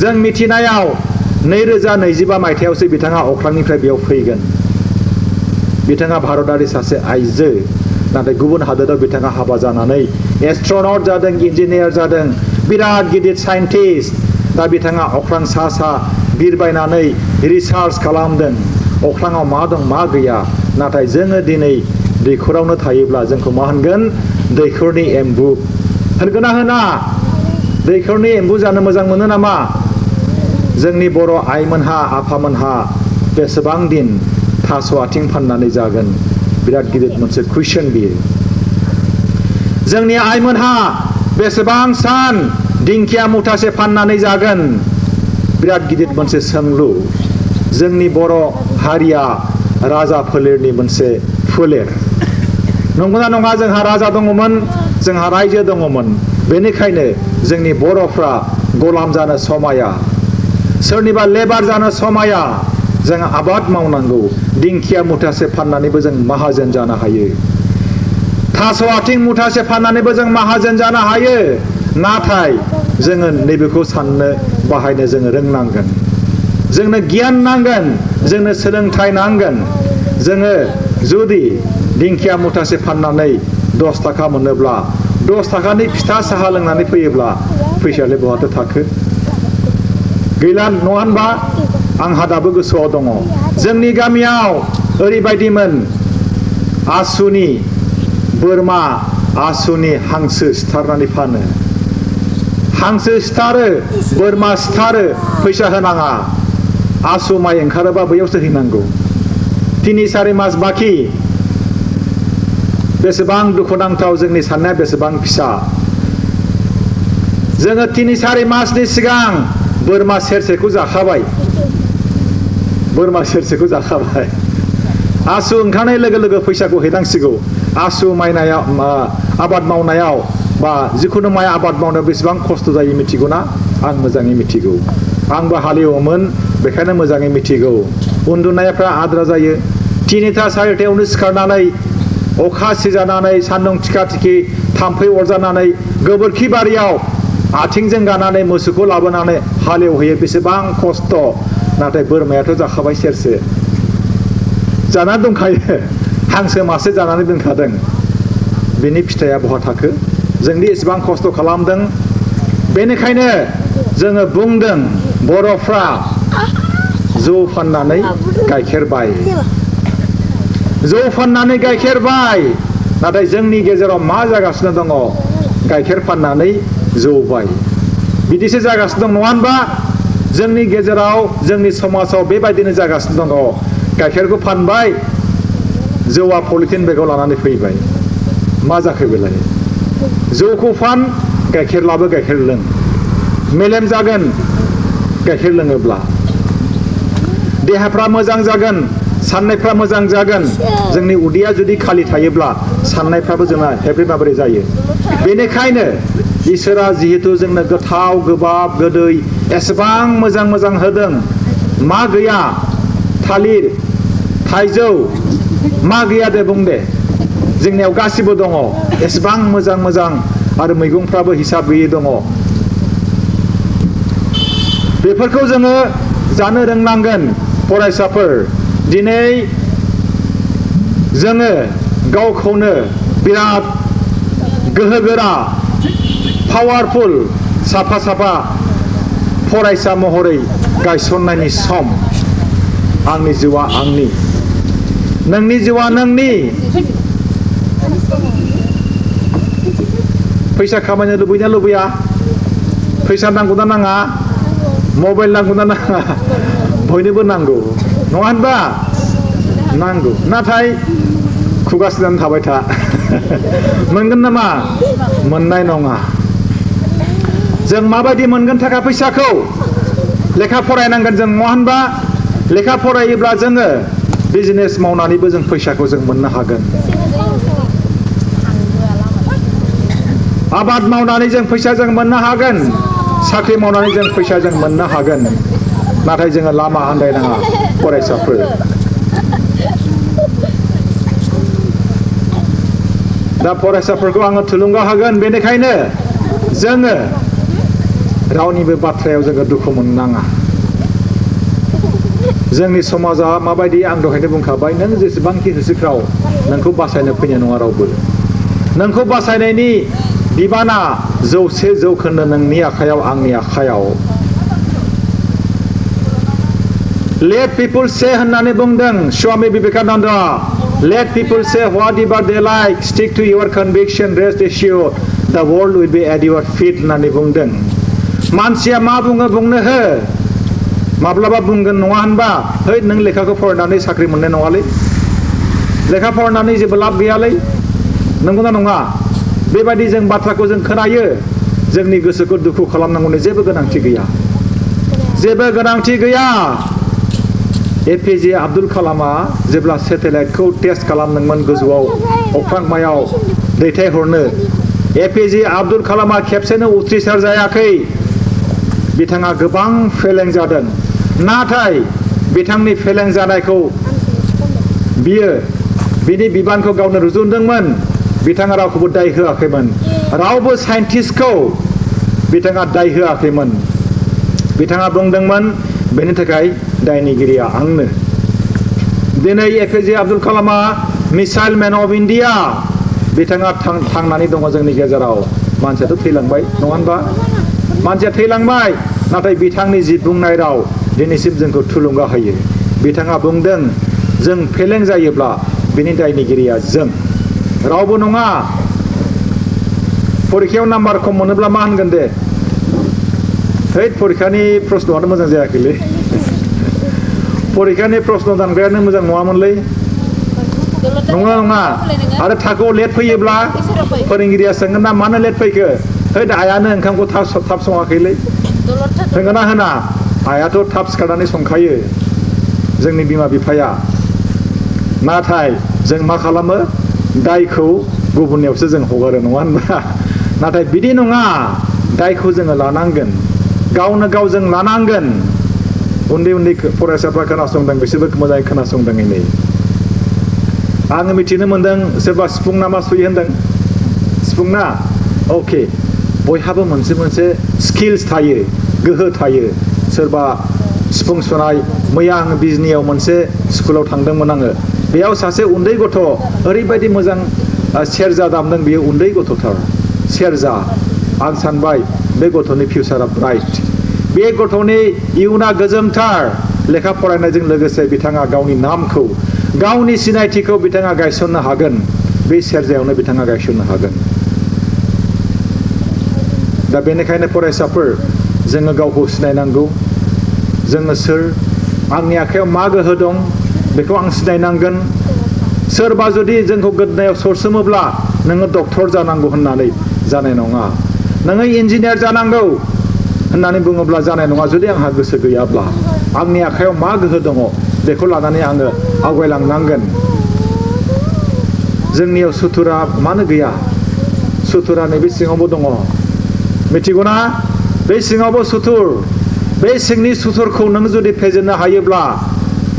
जों मिथिनायाव 2025 मायथाइयावसो बिथाङा अख्रांनिफ्राय बेयाव फैगोन बिथाङा भारतारि सासे आइजो नाथाय गुबुन हादोराव बिथाङा हाबा जानानै एस्ट्रनट जादों इन्जिनियार जादों बिराद गिदिर साइन्टिस्ट दा बिथाङा अख्रां सा बिरबायनानै रिसार्च खालामदों अख्राङाव मा दं मा गैया नाथाय जोङो दिनै दैखरावनो थायोब्ला जोंखौ मा होनगोन दैखरनि एम्बु होनगोन ना होना दैखरनि एम्बु जानो मोजां मोनो नामा जोंनि बर' आइमोनहा आफामोनहा बेसेबां दिन थास' आथिं फाननानै जागोन बिराद गिदिर मोनसे कुइसन बियो जोंनि आइमोनहा बेसेबां सान दिंखिया मुथासे फाननानै जागोन बिराद गिदिर मोनसे सोंलु जोंनि बर' हारिया राजा फोलेरनि मोनसे फोलेर नंगौना नङा जोंहा राजा दङमोन जोंहा रायजो दङमोन बेनिखायनो जोंनि बर'फ्रा गलाम जानो समाया सोरनिबा लेबार जानो समाया जों आबाद मावनांगौ दिंखिया मुथासे फाननानैबो जों माहाजोन जानो हायो थास' आथिं मुथासे फाननानैबो जों माहाजोन जानो हायो नाथाय जोङो नैबेखौ साननो बाहायनो जोङो रोंनांगोन जोंनो गियान नांगोन जोंनो सोलोंथाइ नांगोन जोङो जुदि दिंखिया मुथासे फाननानै 10 थाखा मोनोब्ला 10 थाखानि फिथा साहा लोंनानै फैयोब्ला फैसायालाय बहाथो थाखो गैला नङा होनबा आंहा दाबो गोसोआव दङ जोंनि गामियाव ओरैबायदिमोन आसुनि बोरमा आसुनि हांसो सिथारनानै फानो हांसो सिथारो बोरमा सिथारो फैसा होनाङा आसु माइ ओंखारोबा बैयावसो हैनांगौ 3-4 मास बाखि बेसेबां दुखुनांथाव जोंनि साननाया बेसेबां फिसा जोङो 3-4 मासनि सिगां बोरमा सेरसेखौ जाखाबाय आसु ओंखारनाय लोगो लोगो फैसाखौ हैनांसिगौ आसु माइनायाव आबाद मावनायाव बा जिखुनु माइ आबाद मावनायाव बेसेबां खस्थ' जायो मिथिगौ ना आं मोजाङै मिथिगौ आंबो हालेवोमोन बेखायनो मोजाङै मिथिगौ उन्दुनायफ्रा आद्रा जायो 3टा 4टायावनो सिखारनानै अखा सिजानानै सान्दुं थिखा थिखि थाम्फै अरजानानै गोबोरखि बारियाव आथिंजों गानानै मोसौखौ लाबोनानै हालेवहैयो बेसेबां खस्थ' नाथाय बोरमायाथ' जाखाबाय सेरसे जानानै दंखायो हांसो मासे जानानै दोनखादों बेनि फिथाइया बहा थाखो जोंदि एसेबां खस्थ' खालामदों बेनिखायनो जोङो बुंदों बर'फ्रा जौ फाननानै गाइखेर बाय जौ फाननानै गाइखेर बाय नाथाय जोंनि गेजेराव मा जागासिनो दङ गाइखेर फाननानै जौ बाय बिदिसो जागासिनो दं नङा होनबा जोंनि गेजेराव जोंनि समाजाव बेबायदिनो जागासिनो दङ गाइखेरखौ फानबाय जौआ पलिथिन बेगाव लानानै फैबाय मा जाखो बेलाय जौखौ फान गाइखेर लाबो गाइखेर लों मेलेम जागोन गाइखेर लोङोब्ला देहाफ्रा मोजां जागोन साननायफ्रा मोजां जागोन जोंनि उदैया जुदि खालि थायोब्ला साननायफ्राबो जोंना हेब्रे माब्रे जायो बेनिखायनो इसोरा जिहेतु जोंनो गोथाव गोबाब गोदै एसेबां मोजां मोजां होदों मा गैया थालिर थाइजौ मा गैया दे बुं दे जोंनियाव गासिबो दङ एसेबां मोजां मोजां आरो मैगंफ्राबो हिसाब गैयै दङ बेफोरखौ जोङो जानो रोंनांगोन फरायसाफोर दिनै जोङो गावखौनो बिराद गोहोगोरा पावारफुल साफा साफा फरायसा महरै गायसननायनि सम आंनि जिउआ आंनि नोंनि जिउआ नोंनि फैसा खामायनो लुबैना लुबैया फैसा नांगौना नाङा मबाइल नांगौना नाङा बयनोबो नांगौ नङा होनबा नांगौ नाथाय खुगा सिनानै थाबाय था मोनगोन नामा मोननाय नङा जों माबायदि मोनगोन थाखा फैसाखौ लेखा फरायनांगोन जों नङा होनबा लेखा फरायोब्ला जोङो बिजनेस मावनानैबो जों फैसाखौ जों मोननो हागोन आबाद मावनानै जों फैसा जों मोननो हागोन साख्रि मावनानै जों फैसा जों मोननो हागोन नाथाय जोङो लामा आन्दायनाङा फरायसाफोर दा फरायसाफोरखौ आङो थुलुंगा होगोन बेनिखायनो जोङो रावनिबो बाथ्रायाव जोङो दुखु मोननाङा जोंनि समाजा माबायदि आं दहायनो बुंखाबाय नों जेसेबांखि होसोख्राव नोंखौ बासायनो फैनाय नङा रावबो नोंखौ बासायनायनि बिबाना 100% नोंनि आखायाव आंनि आखायाव लेट पिपल से होननानै बुंदों Swami Vivekananda let people say whatever they like stick to your conviction rest assured the world will be at your feet होननानै बुंदों मानसिया मा बुङो बुंनो हो माब्लाबा बुंगोन नङा होनबा है नों लेखाखौ फरायनानै साख्रि मोननाय नङालै लेखा फरायनानै जेबो लाब गैयालै नंगौना नङा बेबायदि जों बाथ्राखौ जों खोनायो जोंनि गोसोखौ दुखु खालामनांगौनि जेबो गोनांथि गैया एपिजे आब्दुल कालामा जेब्ला सेटेलाइटखौ टेस्ट खालामदोंमोन गोजौआव अख्रांमायाव दैथायहरनो एपिजे आब्दुल कालामा खेबसेनो उथ्रिसार जायाखै बिथाङा गोबां फेलें जादों नाथाय बिथांनि फेलें जानायखौ बियो बिनि बिबानखौ गावनो रुजुनदोंमोन बिथाङा रावखौबो दाय होआखैमोन रावबो साइन्टिस्टखौ बिथाङा दाय होआखैमोन बिथाङा बुंदोंमोन बेनि थाखाय दायनिगिरिया आंनो दिनै एपिजे आब्दुल कालामा मिसाइल मेन अफ इन्डिया बिथाङा थांनानै दङ जोंनि गेजेराव मानसियाथ' थैलांबाय नङा होनबा मानसिया थैलांबाय नाथाय बिथांनि जि बुंनाय राव दिनैसिम जोंखौ थुलुंगा होयो बिथाङा बुंदों जों फेलें जायोब्ला बिनि दायनिगिरिया जों रावबो नङा परिखायाव नाम्बार खम मोनोब्ला मा होनगोन दे है परिखानि प्रश्नआनो मोजां जायाखैलै परिखानि प्रश्न दानग्रायानो मोजां नङामोनलै नङा आरो थाखोआव लेट फैयोब्ला फोरोंगिरिया सोंगोन ना मानो लेट फैखो है आइयानो ओंखामखौ थाब सङाखैलै होनगोन ना होना आइयाथ' थाब सिखारनानै संखायो जोंनि बिमा बिफाया नाथाय जों मा खालामो दायखौ गुबुननियावसो जों हगारो नङा होनबा नाथाय बिदि नङा दायखौ जोङो लानांगोन गावनो गाव जों लानांगोन उन्दै फरायसाफ्रा खोनासंदों बिसोरबो मोजाङै खोनासंदों नै आङो मिथिनो मोन्दों सोरबा सिफुं ना मा सुयो होनदों सिफुं ना अके बयहाबो मोनसे स्किल्स थायो गोहो थायो सोरबा सिफुं सुनाय मैया आङो बिजनियाव मोनसे स्कुलाव थांदोंमोन आङो बेयाव सासे उन्दै गथ' ओरैबायदि मोजां सेरजा दामदों बियो उन्दै गथ'थार सेरजा आं सानबाय बे गथ'नि फिउचारा ब्राइट बे गथ'नि इयुना गोजोंथार लेखा फरायनायजों लोगोसे बिथाङा गावनि नामखौ गावनि सिनायथिखौ बिथाङा गायसननो हागोन बे सेरजायावनो बिथाङा गायसननो हागोन दा बेनिखायनो फरायसाफोर जोङो गावखौ सिनायनांगौ जोङो सोर आंनि आखायाव मा गोहो दं बेखौ आं सिनायनांगोन सोरबा जुदि जोंखौ गोदोनायाव सरसोमोब्ला नोङो डक्टर जानांगौ होननानै जानाय नङा नोङो इन्जिनियार जानांगौ होननानै बुङोब्ला जानाय नङा जुदि आंहा गोसो गैयाब्ला आंनि आखायाव मा गोहो दङ बेखौ लानानै आङो आवगायलांनांगोन जोंनियाव सुथुरा मानो गैया सुथुरा नैबे सिङावबो दङ मिथिगौना बे सिङावबो सुथुर बे सिंनि सुथुरखौ नों जुदि फेजेननो हायोब्ला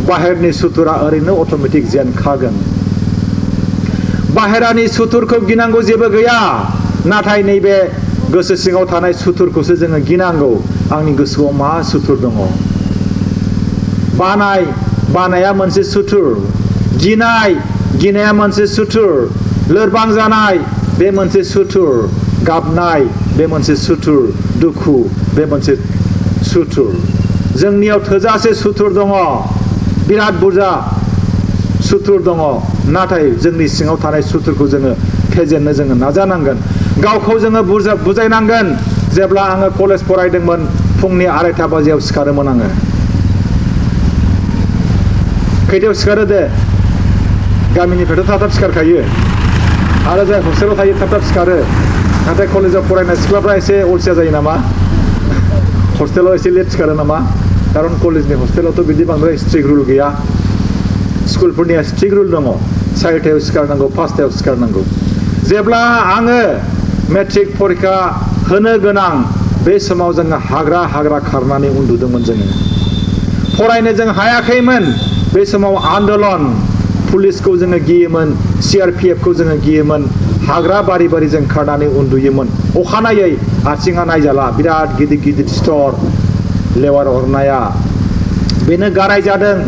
बाहेरनि सुथुरा ओरैनो अट'मेटिक जेनखागोन बाहेरानि सुथुरखौ गिनांगौ जेबो गैया नाथाय नैबे गोसो सिङाव थानाय सुथुरखौसो जोङो गिनांगौ आंनि गोसोआव मा सुथुर दङ बानाया मोनसे सुथुर, गिनाया मोनसे सुथुर, लोरबां जानाय बे मोनसे सुथुर, गाबनाय बे मोनसे सुथुर, दुखु बे मोनसे सुथुर। जोंनियाव थोजासे सुथुर दङ, बिराद बुरजा सुथुर दङ, नाथाय जोंनि सिङाव थानाय सुथुरखौ जोङो फेजेननो जोङो नाजानांगोन। गावखौ जोङो बुजायनांगोन। जेब्ला आङो कलेज फरायदोंमोन फुंनि 2:30 बाजियाव सिखारोमोन आङो। खैथायाव सिखारो दे? गामिनिफ्रायथ' थाब सिखारखायो आरो जाय हस्टेलाव थायो थाब सिखारो। नाथाय कलेजाव फरायनाय सिख्लाफ्रा एसे अलसिया जायो नामा? हस्टेलाव एसे लेट सिखारो नामा? खारन कलेजनि हस्टेलावथ' बिदि बांद्राय स्ट्रिक्ट रुल गैया। स्कुलफोरनिया स्ट्रिक्ट रुल दङ। 4टायाव सिखारनांगौ, 5टायाव सिखारनांगौ। जेब्ला आङो मेट्रिक परिखा होनो गोनां बे समाव जोङो हाग्रा खारनानै उन्दुदोंमोन जोङो। फरायनो जों हायाखैमोन। बे समाव आन्दलन, पुलिसखौ जोङो गियोमोन, CRPFखौ जोङो गियोमोन। हाग्रा बारि जों खारनानै उन्दुयोमोन। अखानायै आथिङा नायजाला, बिराद गिदिर सिथर, लेवार अरनाया बेनो गाराय जादों।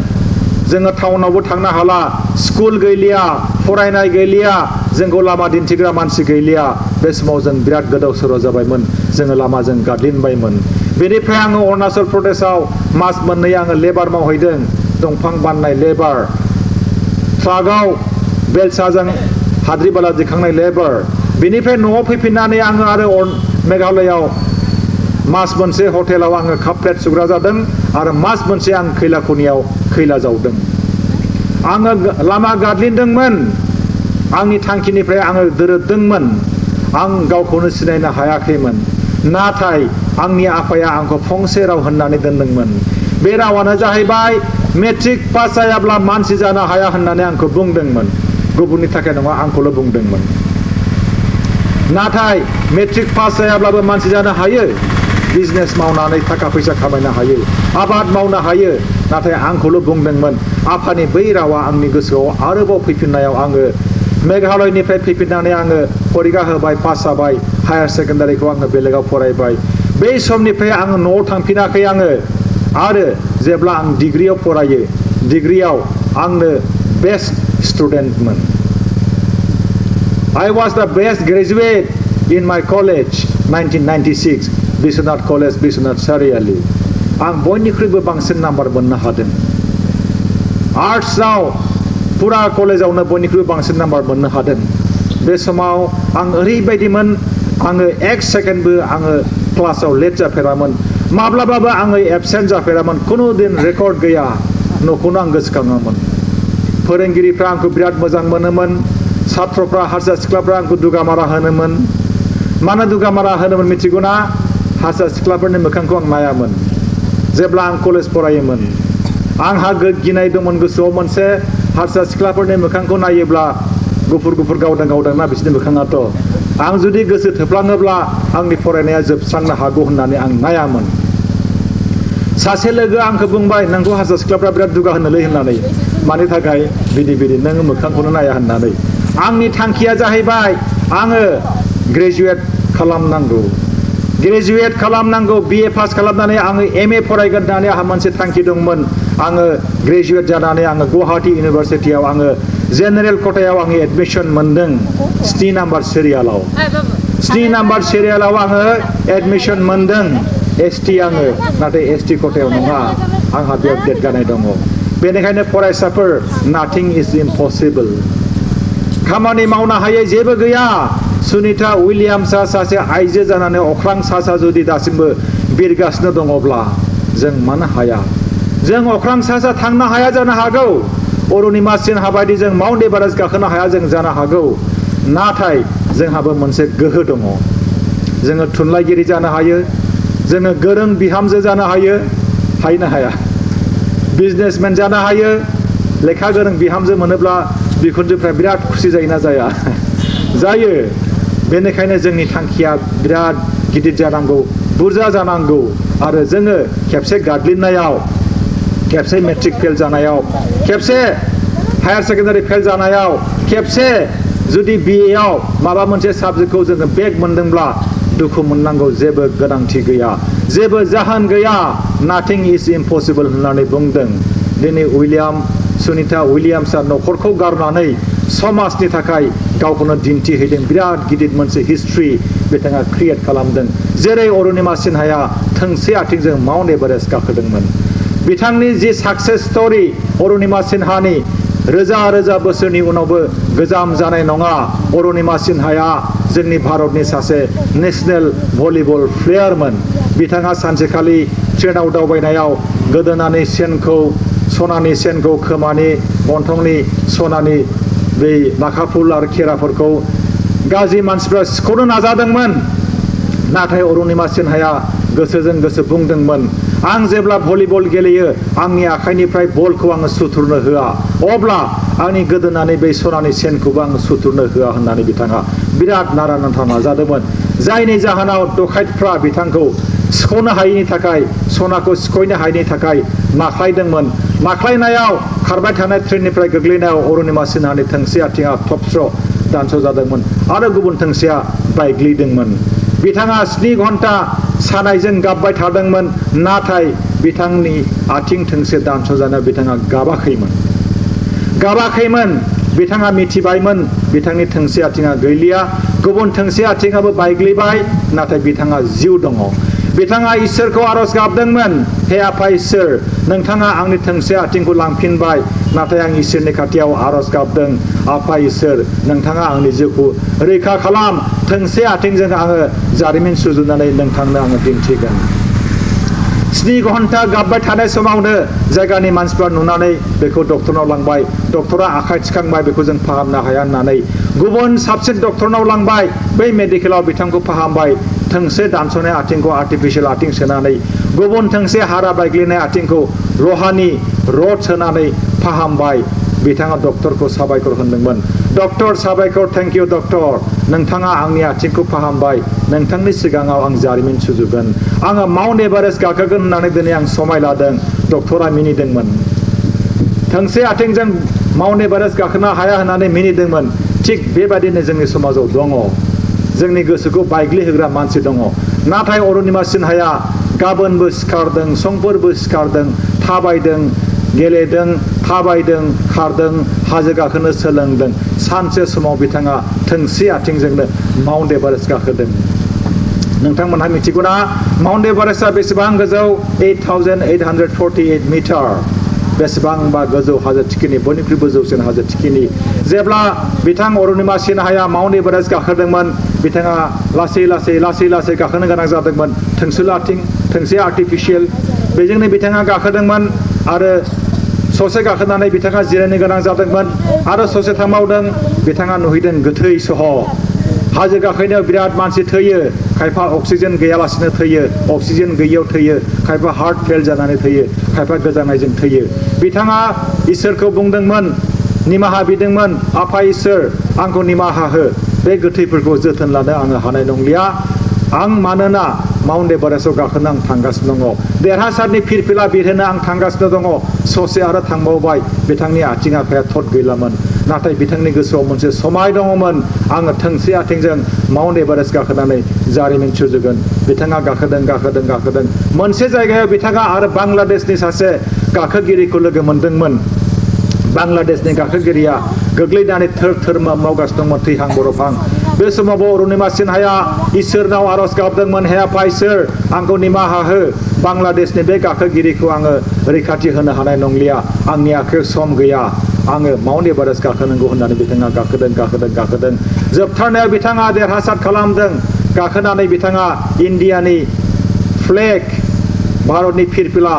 जोङो टाउनावबो थांनो हाला, स्कुल गैलिया, फरायनाय गैलिया, जोंखौ लामा दिन्थिग्रा मानसि गैलिया। बे समाव जों बिराद गोदाव सोराव जाबायमोन, जोङो लामाजों गादलिनबायमोन। बेनिफ्राय आङो अरुणाचल प्रदेशआव मास मोननै आङो लेबार मावहैदों, दंफां बाननाय लेबार, ट्राकआव बेलसाजों हाद्रि बाला दिखांनाय लेबार। बेनिफ्राय न'आव फैफिननानै आङो आरो मेघालयआव मास मोनसे हटेलाव आङो काप प्लेट सुग्रा जादों आरो मास मोनसे आं खैलाखनियाव खैला जावदों। आङो लामा गादलिनदोंमोन, आंनि थांखिनिफ्राय आङो दोरोददोंमोन, आं गावखौनो सिनायनो हायाखैमोन। नाथाय आंनि आफाया आंखौ फंसे राव होननानै दोनदोंमोन। बे रावानो जाहैबाय मेट्रिक पास जायाब्ला मानसि जानो हाया होननानै आंखौ बुंदोंमोन। गुबुननि थाखाय नङा, आंखौल' बुंदोंमोन। नाथाय मेट्रिक पास जायाब्लाबो मानसि जानो हायो, बिजनेस मावनानै थाखा फैसा खामायनो हायो, आबाद मावनो हायो। नाथाय आंखौल' बुंदोंमोन। आफानि बै रावा आंनि गोसोआव आरोबाव फैफिननायाव आङो मेघालयनिफ्राय फैफिननानै आङो परिखा होबाय, पास जाबाय, हायार सेकेन्डारिखौ आङो बेलेगाव फरायबाय। बै समनिफ्राय आङो न'आव थांफिनाखै आङो। आरो जेब्ला आं डिग्रियाव फरायो, डिग्रियाव आंनो बेस्ट स्टुडेन्टमोन। I was the best graduate in my college 1996 Biswanath college, Biswanath सारियालि। आं बयनिख्रुइबो बांसिन नाम्बार मोननो हादों। आर्ट्सआव फुरा कलेजावनो बयनिख्रुइबो बांसिन नाम्बार मोननो हादों। बे समाव आं ओरैबायदिमोन, आङो 1 सेकेन्डबो आङो क्लासाव लेट जाफेरामोन, माब्लाबाबो आङो एबसेन्ट जाफेरामोन, खुनु दिन रेकर्ड गैया। न'खौनो आं गोसोखाङोमोन। फोरोंगिरिफ्रा आंखौ बिराद मोजां मोनोमोन। सात्रफ्रा, हारसा सिख्लाफ्रा आंखौ दुगामारा होनोमोन। मानो दुगामारा होनोमोन मिथिगौ ना? हारसा सिख्लाफोरनि मोखांखौ आं नायामोन जेब्ला आं कलेज फरायोमोन। आंहा गिनाय दंमोन गोसोआव मोनसे, हारसा सिख्लाफोरनि मोखांखौ नायोब्ला गुफुर गावदों ना बिसोरनि मोखाङाथ'। आं जुदि गोसो थोफ्लाङोब्ला आंनि फरायनाया जोबस्रांनो हागौ होननानै आं नायामोन। सासे लोगोआ आंखौ बुंबाय, नोंखौ हारसा सिख्लाफ्रा बिराद दुगा होनोलै होननानै। मानि थाखाय? बिदि नोङो मोखांखौनो नाया होननानै। आंनि थांखिया जाहैबाय आङो ग्रेजुवेट खालामनांगौ, BA पास खालामनानै आङो MA फरायगोन होननानै आंहा मोनसे थांखि दंमोन। आङो ग्रेजुवेट जानानै आङो गुवाहाटी इउनिभारसिटियाव आङो जेनेरेल खथायाव आङो एडमिसन मोनदों। 7 नाम्बार सिरियालाव 7 नाम्बार सिरियालाव आङो एडमिसन मोनदों। ST आङो, नाथाय ST खथायाव नङा, आंहा बेयाव डेट गानाय दङ। बेनिखायनो फरायसाफोर, नाथिं इज इम्पसिबल। खामानि मावनो हायै जेबो गैया। सुनिता उइलियाम्सआ सासे आइजो जानानै अख्रां सा जुदि दासिमबो बिरगासिनो दङब्ला जों मानो हाया? जों अख्रां सा थांनो हाया जानो हागौ, अरुणिमा सिन्हा बायदि जों माउन्ट एभारेस्ट गाखोनो हाया जों जानो हागौ। नाथाय जोंहाबो मोनसे गोहो दङ। जोङो थुनलाइगिरि जानो हायो, जोङो गोरों बिहामजो जानो हायो, हायोना हाया? बिजनेसमेन जानो हायो। लेखा गोरों बिहामजो मोनोब्ला बिखुनजोफ्रा बिराद खुसि जायोना जाया? जायो। बेनिखायनो जोंनि थांखिया बिराद गिदिर जानांगौ, बुरजा जानांगौ। आरो जोङो खेबसे गादलिननायाव, खेबसे मेट्रिक फेल जानायाव, खेबसे हायार सेकेन्डारि फेल जानायाव, खेबसे जुदि BAआव माबा मोनसे साबजेक्टखौ जोङो बेक मोनदोंब्ला दुखु मोननांगौ जेबो गोनांथि गैया, जेबो जाहोन गैया। नाथिं इज इम्पसिबल होननानै बुंदों। दिनै सुनिता उइलियाम्सआ न'खरखौ गारनानै समाजनि थाखाय गावखौनो दिन्थिहैदों बिराद गिदिर मोनसे हिस्ट्रि बिथाङा क्रिएट खालामदों जेरै अरुणिमा सिन्हाया थोंसे आथिंजों माउन्ट एभारेस्ट गाखोदोंमोन बिथांनि जि साक्सेस स्ट'रि अरुणिमा सिन्हानि रोजा रोजा बोसोरनि उनावबो गोजाम जानाय नङा अरुणिमा सिन्हाया जोंनि भारतनि सासे नेशनेल भलिबल प्लेयारमोन बिथाङा सानसेखालि ट्रेनाव दावबायनायाव गोदोनानि सनानि सेनखौ खोमानि गन्थंनि सनानि बै माखाफुल आरो खेराफोरखौ गाज्रि मानसिफ्रा सिख'नो नाजादोंमोन नाथाय अरुणिमा सिन्हाया गोसोजों गोसो बुंदोंमोन आं जेब्ला भलिबल गेलेयो आंनि आखाइनिफ्राय बलखौ आङो सुथुरनो होआ अब्ला आंनि गोदोनानि बै सनानि सेनखौबो आङो सुथुरनो होआ होननानै बिथाङा बिराद नारा नाथा नाजादोंमोन जायनि जाहोनाव डकाइतफ्रा बिथांखौ सिख'नो हायैनि थाखाय सनाखौ सिख'नो हायैनि थाखाय नाख्लायदोंमोन नाख्लायनायाव खारबाय थानाय ट्रेननिफ्राय गोग्लैनायाव अरुणिमा सिन्हानि थोंसे आथिङा थबस्र' दानस' जादोंमोन आरो गुबुन थोंसेया बायग्लिदोंमोन बिथाङा 7 घन्टा सानायजों गाबबाय थादोंमोन नाथाय बिथांनि आथिं थोंसे दानस' जानायाव बिथाङा गाबाखैमोन बिथाङा मिथिबायमोन बिथांनि थोंसे आथिङा गैलिया गुबुन थोंसे आथिङाबो बायग्लिबाय नाथाय बिथाङा जिउ दङ बिथाङा इसोरखौ आरज गाबदोंमोन हे आफा इसोर नोंथाङा आंनि थोंसे आथिंखौ लांफिनबाय नाथाय आं इसोरनि खाथियाव आरज गाबदों आफा इसोर नोंथाङा आंनि जिउखौ रैखा खालाम थोंसे आथिंजों आङो जारिमिन सुजुनानै नोंथांनो आङो दिन्थिगोन 7 घन्टा गाबबाय थानाय समावनो जायगानि मानसिफ्रा नुनानै बेखौ डक्टरनाव लांबाय डक्टरा आखाइ थिखांबाय बेखौ जों फाहामनो हाया होननानै गुबुन साबसिन डक्टरनाव लांबाय बै मेडिकेलाव बिथांखौ फाहामबाय थोंसे दानस'नाय आथिंखौ आर्टिफिशियेल आथिं सोनानै गुबुन थोंसे हारा बायग्लिनाय आथिंखौ लहानि रड सोनानै फाहामबाय बिथाङा डक्टरखौ साबायखर होनदोंमोन डक्टर साबायखर थेंक इउ डक्टर नोंथाङा आंनि आथिंखौ फाहामबाय नोंथांनि सिगाङाव आं जारिमिन सुजुगोन आङो माउन्ट एभारेस्ट गाखोगोन होननानै दिनै आं समाय लादों डक्टरा मिनिदोंमोन थोंसे आथिंजों माउन्ट एभारेस्ट गाखोनो हाया होननानै मिनिदोंमोन थिग बेबादिनो जोंनि समाजाव दङ जोंनि गोसोखौ बायग्लिहोग्रा मानसि दङ नाथाय अरुणिमा सिन्हाया गाबोनबो सिखारदों समफोरबो सिखारदों थाबायदों गेलेदों थाबायदों खारदों हाजो गाखोनो सोलोंदों सानसे समाव बिथाङा थोंसे आथिंजोंनो माउन्ट एभारेस्ट गाखोदों नोंथांमोनहा मिथिगौना माउन्ट एभारेस्टआ बेसेबां गोजौ 8,848 मिटार बेसेबांबा गोजौ हाजो थिखिनि बयनिख्रुइबो जौसिन हाजो थिखिनि जेब्ला बिथां अरुणिमा सिन्हाया माउन्ट एभारेस्ट गाखोदोंमोन बिथाङा लासै लासै गाखोनो गोनां जादोंमोन थोंसेल' आथिं थोंसे आर्टिफिशियेल बेजोंनो बिथाङा गाखोदोंमोन आरो ससे गाखोनानै बिथाङा जिरायनो गोनां जादोंमोन आरो ससे थांबावदों बिथाङा नुहैदों गोथै सह हाजो गाखोनायाव बिराद मानसि थैयो खायफा अक्सिजेन गैयालासिनो थैयो अक्सिजेन गैयियाव थैयो खायफा हार्ट फेल जानानै थैयो खायफा गोजांनायजों थैयो बिथाङा इसोरखौ बुंदोंमोन निमाहा बिदोंमोन आफा इसोर आंखौ निमाहा हो बे गोथैफोरखौ जोथोन लानो आङो हानाय नंलिया आं मानोना माउन्ट एभारेस्टआव गाखोनो आं थांगासिनो दङ देरहासारनि फिरफिला बिरहोनो आं थांगासिनो दङ ससे आरो थांबावबाय बिथांनि आथिं आखाया थद गैलामोन नाथाय बिथांनि गोसोआव मोनसे समाय दङमोन आङो थोंसे आथिंजों माउन्ट एभारेस्ट गाखोनानै जारिमिन सुजुगोन बिथाङा गाखोदों मोनसे जायगायाव बिथाङा आरो बांलादेशनि सासे गाखोगिरिखौ लोगो मोनदोंमोन बांलादेशनि गाखोगिरिया गोग्लैनानै थोर मावगासिनो दंमोन थैहां बरफहां बे समाव अरुणिमा सिन्हाया इसोरनाव आरज गाबदोंमोन हे आफा इसोर आंखौ निमाहा हो बांलादेशनि बे गाखोगिरिखौ आङो रैखाथि होनो हानाय नंलिया आंनि आखायाव सम गैया आङो माउन्ट एभारेस्ट गाखोनांगौ होननानै बिथाङा गाखोदों जोबथारनायाव बिथाङा देरहासार खालामदों गाखोनानै बिथाङा इन्डियानि फ्लेग भारतनि फिरफिला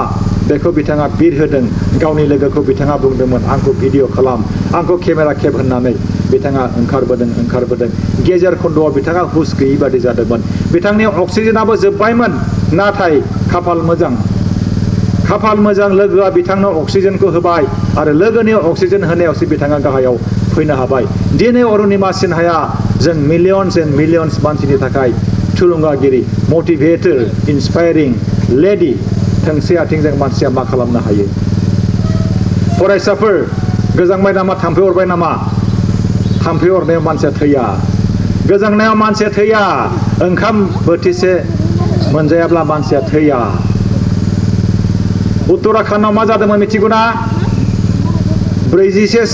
बेखौ बिथाङा बिरहोदों गावनि लोगोखौ बिथाङा बुंदोंमोन आंखौ भिडिअ खालाम आंखौ केमेरा खेब होननानै बिथाङा ओंखारबोदों गेजेर खन्द'आव बिथाङा हुस गैयि बादि जादोंमोन बिथांनि अक्सिजेनाबो जोबबायमोन नाथाय खाफाल मोजां लोगोआ बिथांनो अक्सिजेनखौ होबाय आरो लोगोनि अक्सिजेन होनायावसो बिथाङा गाहायाव फैनो हाबाय दिनै अरुणिमा सिन्हाया जों मिलियन्स एन्ड मिलियन्स मानसिनि थाखाय थुलुंगागिरि मटिभेटर इन्सपायरिं लेडि थोंसे आथिंजों मानसिया मा खालामनो हायो फरायसाफोर गोजांबाय नामा थाम्फै अरबाय नामा थाम्फै अरनायाव मानसिया थैया गोजांनायाव मानसिया थैया ओंखाम बोथिसे मोनजायाब्ला मानसिया थैया उत्तराखंडआव मा जादोंमोन मिथिगौ ना 40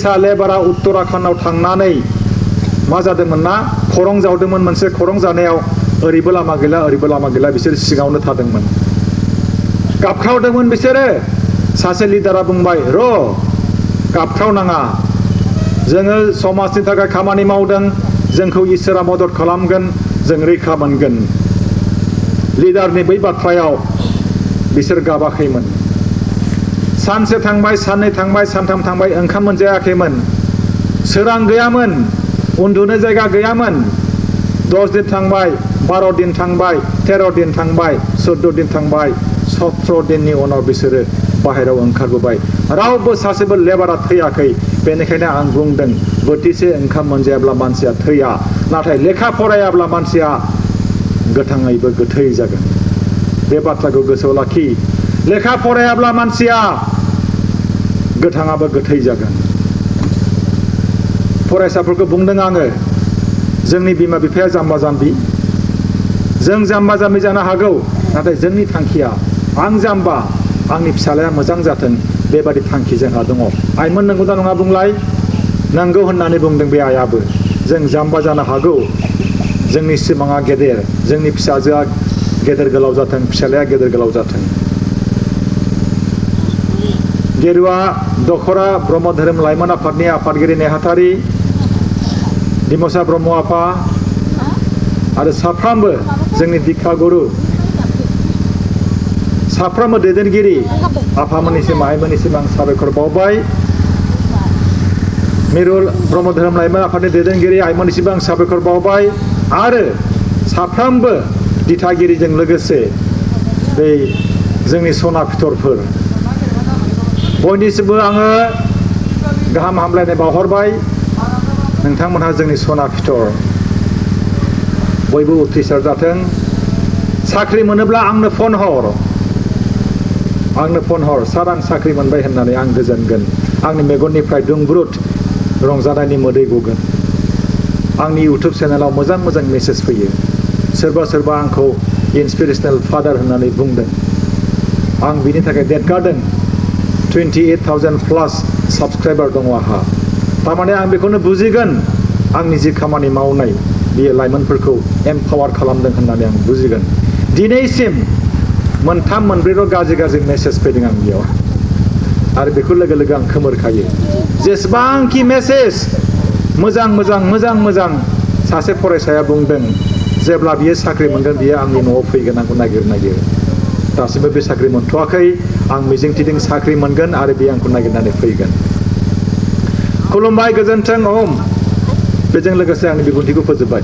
सा लेबारा उत्तराखंडआव थांनानै मा जादोंमोन ना खरं जावदोंमोन मोनसे खरं जानायाव ओरैबो लामा गैला बिसोर सिगाङावनो थादोंमोन गाबख्रावदोंमोन बिसोरो सासे लिडारा बुंबाय र' गाबख्रावनाङा जोङो समाजनि थाखाय खामानि मावदों जोंखौ इसोरा मदद खालामगोन जों रैखा मोनगोन लिडारनि बै बाथ्रायाव बिसोर गाबाखैमोन सानसे थांबाय साननै थांबाय सानथाम थांबाय ओंखाम मोनजायाखैमोन सोरां गैयामोन उन्दुनो जायगा गैयामोन 10 दिन थांबाय 12 दिन थांबाय 13 दिन थांबाय 14 दिन थांबाय 17 दिननि उनाव बिसोरो बाहेरायाव ओंखारबोबाय रावबो सासेबो लेबारा थैयाखै बेनिखायनो आं बुंदों बोथिसे ओंखाम मोनजायाब्ला मानसिया थैया नाथाय लेखा फरायाब्ला मानसिया गोथाङैबो गोथै जागोन बे बाथ्राखौ गोसोआव लाखि लेखा फरायाब्ला मानसिया गोथाङाबो गोथै जागोन फरायसाफोरखौ बुंदों आङो जोंनि बिमा बिफाया जाम्बा जाम्बि जों जाम्बा जाम्बि जानो हागौ नाथाय जोंनि थांखिया आं जाम्बा आंनि फिसालाया मोजां जाथों बेबादि थांखि जोंहा दङ आइमोन नंगौ दा नङा बुंलाय नंगौ होननानै बुंदों बे आइयाबो जों जाम्बा जानो हागौ जोंनि सिमाङा गेदेर जोंनि फिसाजोआ गेदेर गोलाव जाथों फिसालाया गेदेर गोलाव जाथों गेरुवा दखरा ब्रह्म धोरोम लाइमोन आफादनि आफादगिरि नेहाथारि दिमसा ब्रह्म आफा आरो साफ्रोमबो जोंनि दिक्षा गुरु साफ्रोमबो दैदेनगिरि आफामोननिसिम आइमोननिसिम आं साबायखर बावबाय मिरु ब्रह्म धोरोम लाइमोन आफादनि दैदेनगिरि आइमोननिसिम आं साबायखर बावबाय आरो साफ्रोमबो दिथागिरिजों लोगोसे बै जोंनि सना फिथरफोर बयनिसिमबो आङो गाहाम हामलायनाय बावहरबाय नोंथांमोनहा जोंनि सना फिथर बयबो उथ्रिसार जाथों साख्रि मोनोब्ला आंनो फन हर सार आं साख्रि मोनबाय होननानै आं गोजोनगोन आंनि मेगननिफ्राय दुंब्रुद रंजानायनि मोदै गगोन आंनि इउटुब चेनेलाव मोजां मेसेज फैयो सोरबा आंखौ इन्सपिरेसनेल फादार होननानै बुंदों आं बिनि थाखाय देरगारदों 28,000 प्लास साबस्क्राइबार दङ आंहा थारमाने आं बेखौनो बुजिगोन आंनि जि खामानि मावनाय बियो लाइमोनफोरखौ एम्पावार खालामदों होननानै आं बुजिगोन दिनैसिम 3-4 गाज्रि मेसेज फैदों आं बेयाव आरो बेखौ लोगो आं खोमोरखायो जेसेबांखि मेसेज मोजां सासे फरायसाया बुंदों जेब्ला बियो साख्रि मोनगोन बियो आंनि न'आव फैगोन आंखौ नागिर दासिमबो बे साख्रि मोनथ'वाखै आं मिजिंथिदों साख्रि मोनगोन आरो बे आंखौ नागिरनानै फैगोन खुलुमबाय गोजोन्थों बेजों लोगोसे आंनि बिबुंथिखौ फोजोबबाय